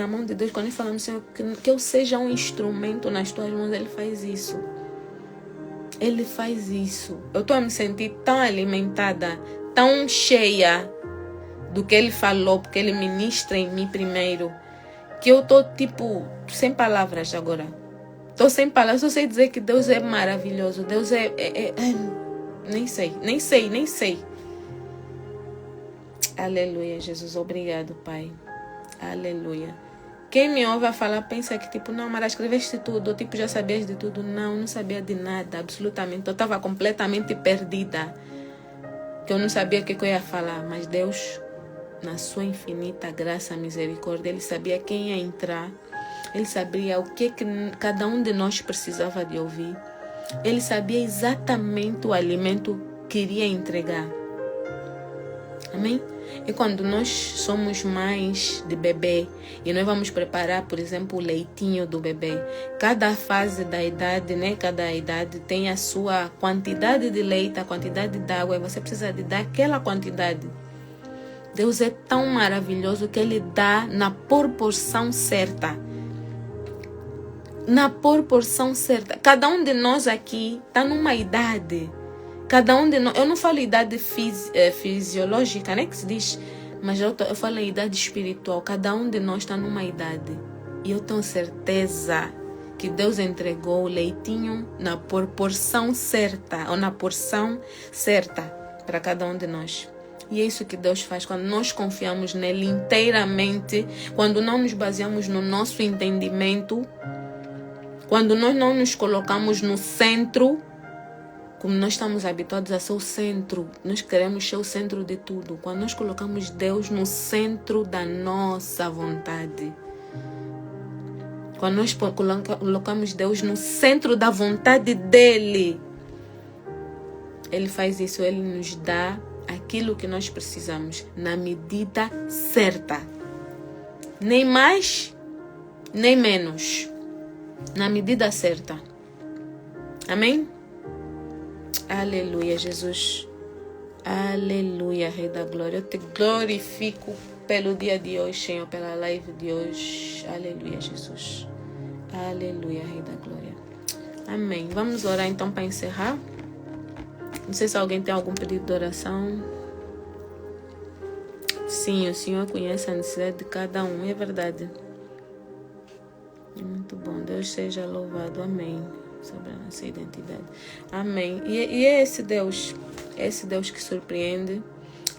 mão de Deus, quando nós falamos, Senhor, que eu seja um instrumento nas tuas mãos, Ele faz isso. Ele faz isso. Eu estou a me sentir tão alimentada, tão cheia do que Ele falou, porque Ele ministra em mim primeiro, que eu estou tipo sem palavras agora. Estou sem palavras. Eu sei dizer que Deus é maravilhoso. Deus nem sei. Aleluia, Jesus. Obrigado, Pai. Aleluia. Quem me ouve a falar pensa que tipo, não, Mara, escreveste tudo, tipo, já sabias de tudo. Não sabia de nada, absolutamente. Eu estava completamente perdida, que eu não sabia o que eu ia falar, mas Deus, na sua infinita graça e misericórdia, Ele sabia quem ia entrar, Ele sabia o que cada um de nós precisava de ouvir, Ele sabia exatamente o alimento que iria entregar. Amém? E quando nós somos mães de bebê e nós vamos preparar, por exemplo, o leitinho do bebê, cada fase da idade, né? Cada idade tem a sua quantidade de leite, a quantidade de água, e você precisa de dar aquela quantidade. Deus é tão maravilhoso que Ele dá na proporção certa. Na proporção certa. Cada um de nós aqui está numa idade. Cada um de nós, eu não falo idade fisiológica, né, que se diz, mas eu falo idade espiritual. Cada um de nós está numa idade. E eu tenho certeza que Deus entregou o leitinho na proporção certa, ou na porção certa para cada um de nós. E é isso que Deus faz quando nós confiamos nele inteiramente, quando não nos baseamos no nosso entendimento, quando nós não nos colocamos no centro, como nós estamos habituados a ser o centro, nós queremos ser o centro de tudo. Quando nós colocamos Deus no centro da nossa vontade, quando nós colocamos Deus no centro da vontade dEle, Ele faz isso, Ele nos dá aquilo que nós precisamos, na medida certa. Nem mais, nem menos. Na medida certa. Amém? Aleluia, Jesus. Aleluia, Rei da Glória. Eu te glorifico pelo dia de hoje, Senhor, pela live de hoje. Aleluia, Jesus. Aleluia, Rei da Glória. Amém. Vamos orar então para encerrar. Não sei se alguém tem algum pedido de oração. Sim, o Senhor conhece a necessidade de cada um. É verdade. É muito bom. Deus seja louvado. Amém. Sobre a nossa identidade. Amém. E é esse Deus que surpreende,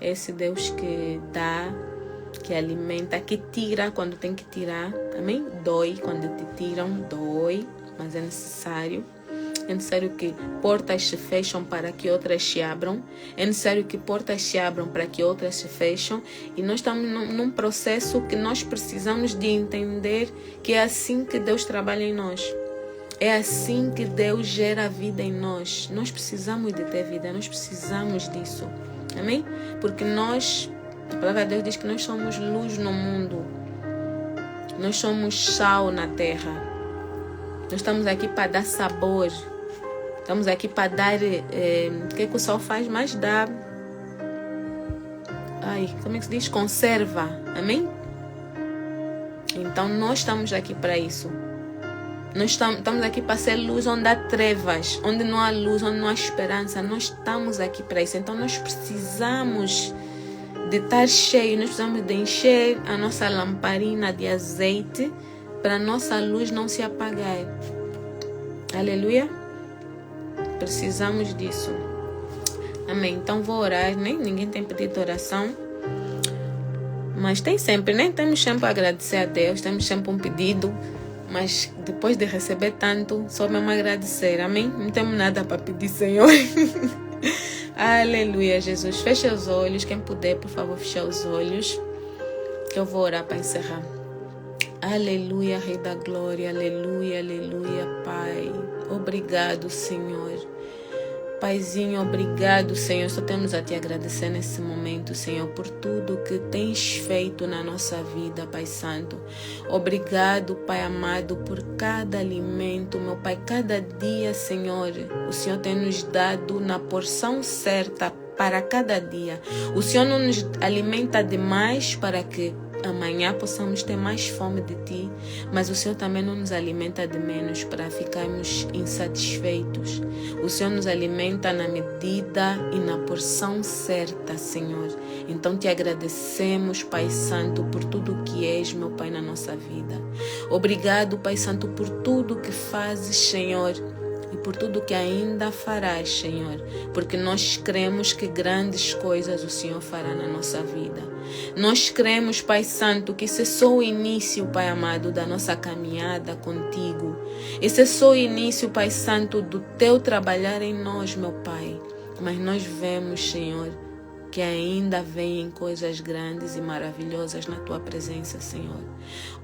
é esse Deus que dá, que alimenta, que tira quando tem que tirar. Amém? Dói quando te tiram, dói, mas é necessário. É necessário que portas se fecham para que outras se abram. É necessário que portas se abram para que outras se fecham. E nós estamos num processo que nós precisamos de entender que é assim que Deus trabalha em nós. É assim que Deus gera a vida em nós. Nós precisamos de ter vida, nós precisamos disso. Amém? Porque a palavra de Deus diz que nós somos luz no mundo. Nós somos sal na terra. Nós estamos aqui para dar sabor. Estamos aqui para dar... o que o sal faz? Mais dá... como é que se diz? Conserva. Amém? Então nós estamos aqui para isso. Nós estamos aqui para ser luz onde há trevas, onde não há luz, onde não há esperança. Nós estamos aqui para isso. Então nós precisamos de estar cheios, nós precisamos de encher a nossa lamparina de azeite para a nossa luz não se apagar. Aleluia? Precisamos disso. Amém. Então vou orar, né? Ninguém tem pedido de oração. Mas tem sempre, né? Temos sempre a agradecer a Deus, temos sempre um pedido. Mas depois de receber tanto, só mesmo agradecer. Amém? Não temos nada para pedir, Senhor. Aleluia, Jesus. Feche os olhos. Quem puder, por favor, feche os olhos. Que eu vou orar para encerrar. Aleluia, Rei da Glória. Aleluia, aleluia, Pai. Obrigado, Senhor. Paizinho, obrigado, Senhor. Só temos a Te agradecer nesse momento, Senhor, por tudo que Tens feito na nossa vida, Pai Santo. Obrigado, Pai amado, por cada alimento, meu Pai. Cada dia, Senhor, o Senhor tem nos dado na porção certa para cada dia. O Senhor não nos alimenta demais para que amanhã possamos ter mais fome de Ti, mas o Senhor também não nos alimenta de menos para ficarmos insatisfeitos. O Senhor nos alimenta na medida e na porção certa, Senhor. Então Te agradecemos, Pai Santo, por tudo que és, meu Pai, na nossa vida. Obrigado, Pai Santo, por tudo que fazes, Senhor, e por tudo que ainda farás, Senhor, porque nós cremos que grandes coisas o Senhor fará na nossa vida. Nós cremos, Pai Santo, que esse é só o início, Pai amado, da nossa caminhada contigo. Esse é só o início, Pai Santo, do teu trabalhar em nós, meu Pai. Mas nós vemos, Senhor, que ainda vêm coisas grandes e maravilhosas na tua presença, Senhor.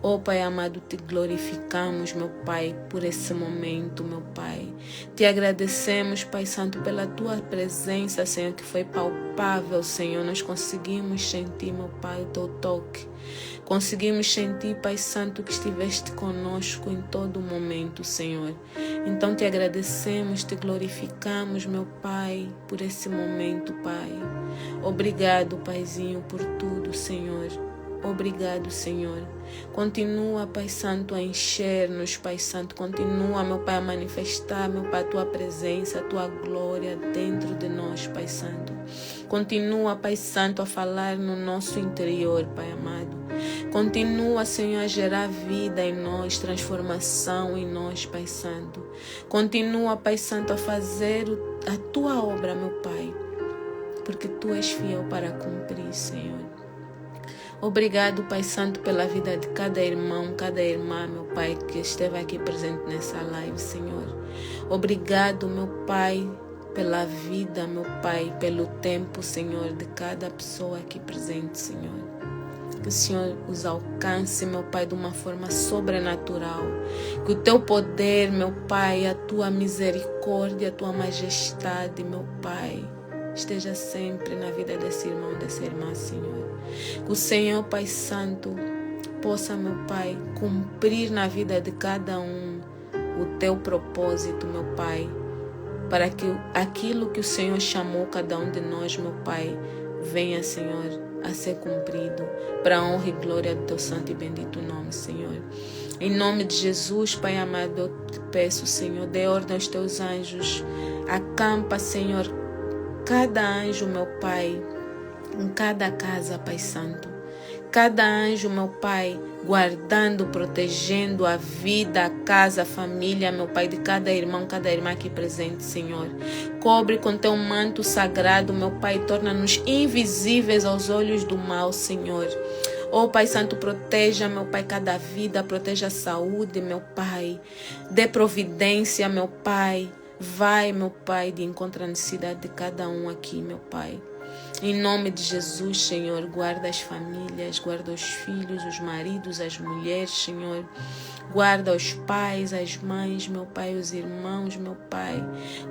Oh, Pai amado, te glorificamos, meu Pai, por esse momento, meu Pai. Te agradecemos, Pai Santo, pela tua presença, Senhor, que foi palpável, Senhor. Nós conseguimos sentir, meu Pai, o teu toque. Conseguimos sentir, Pai Santo, que estiveste conosco em todo momento, Senhor. Então te agradecemos, te glorificamos, meu Pai, por esse momento, Pai. Obrigado, Paizinho, por tudo, Senhor. Obrigado, Senhor. Continua, Pai Santo, a encher-nos, Pai Santo. Continua, meu Pai, a manifestar, meu Pai, a tua presença, a tua glória dentro de nós, Pai Santo. Continua, Pai Santo, a falar no nosso interior, Pai amado. Continua, Senhor, a gerar vida em nós, transformação em nós, Pai Santo. Continua, Pai Santo, a fazer a tua obra, meu Pai, porque tu és fiel para cumprir, Senhor. Obrigado, Pai Santo, pela vida de cada irmão, cada irmã, meu Pai, que esteve aqui presente nessa live, Senhor. Obrigado, meu Pai, pela vida, meu Pai, pelo tempo, Senhor, de cada pessoa aqui presente, Senhor. Que o Senhor os alcance, meu Pai, de uma forma sobrenatural. Que o teu poder, meu Pai, a tua misericórdia, a tua majestade, meu Pai, esteja sempre na vida desse irmão, dessa irmã, Senhor. Que o Senhor, Pai Santo, possa, meu Pai, cumprir na vida de cada um o teu propósito, meu Pai, para que aquilo que o Senhor chamou cada um de nós, meu Pai, venha, Senhor, a ser cumprido, para a honra e glória do teu santo e bendito nome, Senhor. Em nome de Jesus, Pai amado, eu te peço, Senhor, dê ordem aos teus anjos, acampa, Senhor, cada anjo, meu Pai, em cada casa, Pai Santo. Cada anjo, meu Pai, guardando, protegendo a vida, a casa, a família, meu Pai, de cada irmão, cada irmã aqui presente, Senhor. Cobre com teu manto sagrado, meu Pai, torna-nos invisíveis aos olhos do mal, Senhor. Oh, Pai Santo, proteja, meu Pai, cada vida, proteja a saúde, meu Pai. Dê providência, meu Pai. Vai, meu Pai, de encontro à necessidade de cada um aqui, meu Pai. Em nome de Jesus, Senhor, guarda as famílias, guarda os filhos, os maridos, as mulheres, Senhor. Guarda os pais, as mães, meu Pai, os irmãos, meu Pai.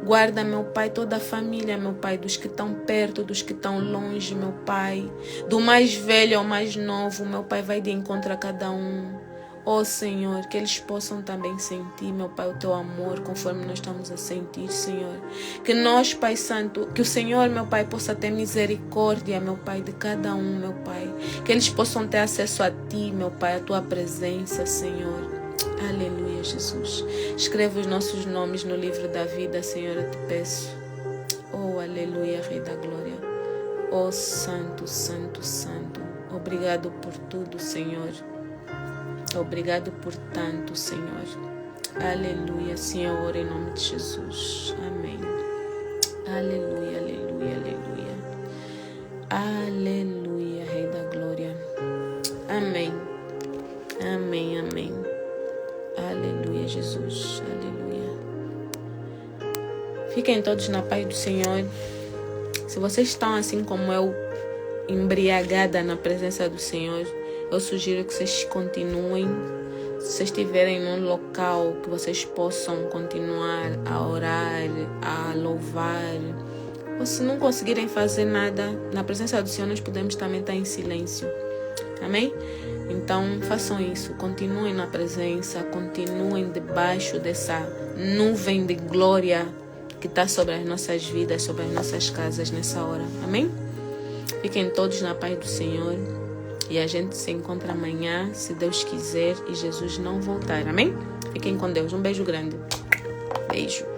Guarda, meu Pai, toda a família, meu Pai, dos que estão perto, dos que estão longe, meu Pai. Do mais velho ao mais novo, meu Pai, vai de encontro a cada um. Oh, Senhor, que eles possam também sentir, meu Pai, o teu amor, conforme nós estamos a sentir, Senhor. Que nós, Pai Santo, que o Senhor, meu Pai, possa ter misericórdia, meu Pai, de cada um, meu Pai. Que eles possam ter acesso a Ti, meu Pai, a Tua presença, Senhor. Aleluia, Jesus. Escreva os nossos nomes no livro da vida, Senhor, eu te peço. Oh, aleluia, Rei da Glória. Oh, Santo, Santo, Santo. Obrigado por tudo, Senhor. Obrigado por tanto, Senhor. Aleluia, Senhor, em nome de Jesus. Amém. Aleluia, aleluia, aleluia. Aleluia, Rei da Glória. Amém. Amém, amém. Aleluia, Jesus. Aleluia. Fiquem todos na paz do Senhor. Se vocês estão assim como eu, embriagada na presença do Senhor, eu sugiro que vocês continuem. Se vocês estiverem num local que vocês possam continuar a orar, a louvar. Ou se não conseguirem fazer nada, na presença do Senhor nós podemos também estar em silêncio. Amém? Então façam isso. Continuem na presença. Continuem debaixo dessa nuvem de glória que está sobre as nossas vidas, sobre as nossas casas nessa hora. Amém? Fiquem todos na paz do Senhor. E a gente se encontra amanhã, se Deus quiser, e Jesus não voltar. Amém? Fiquem com Deus. Um beijo grande. Beijo.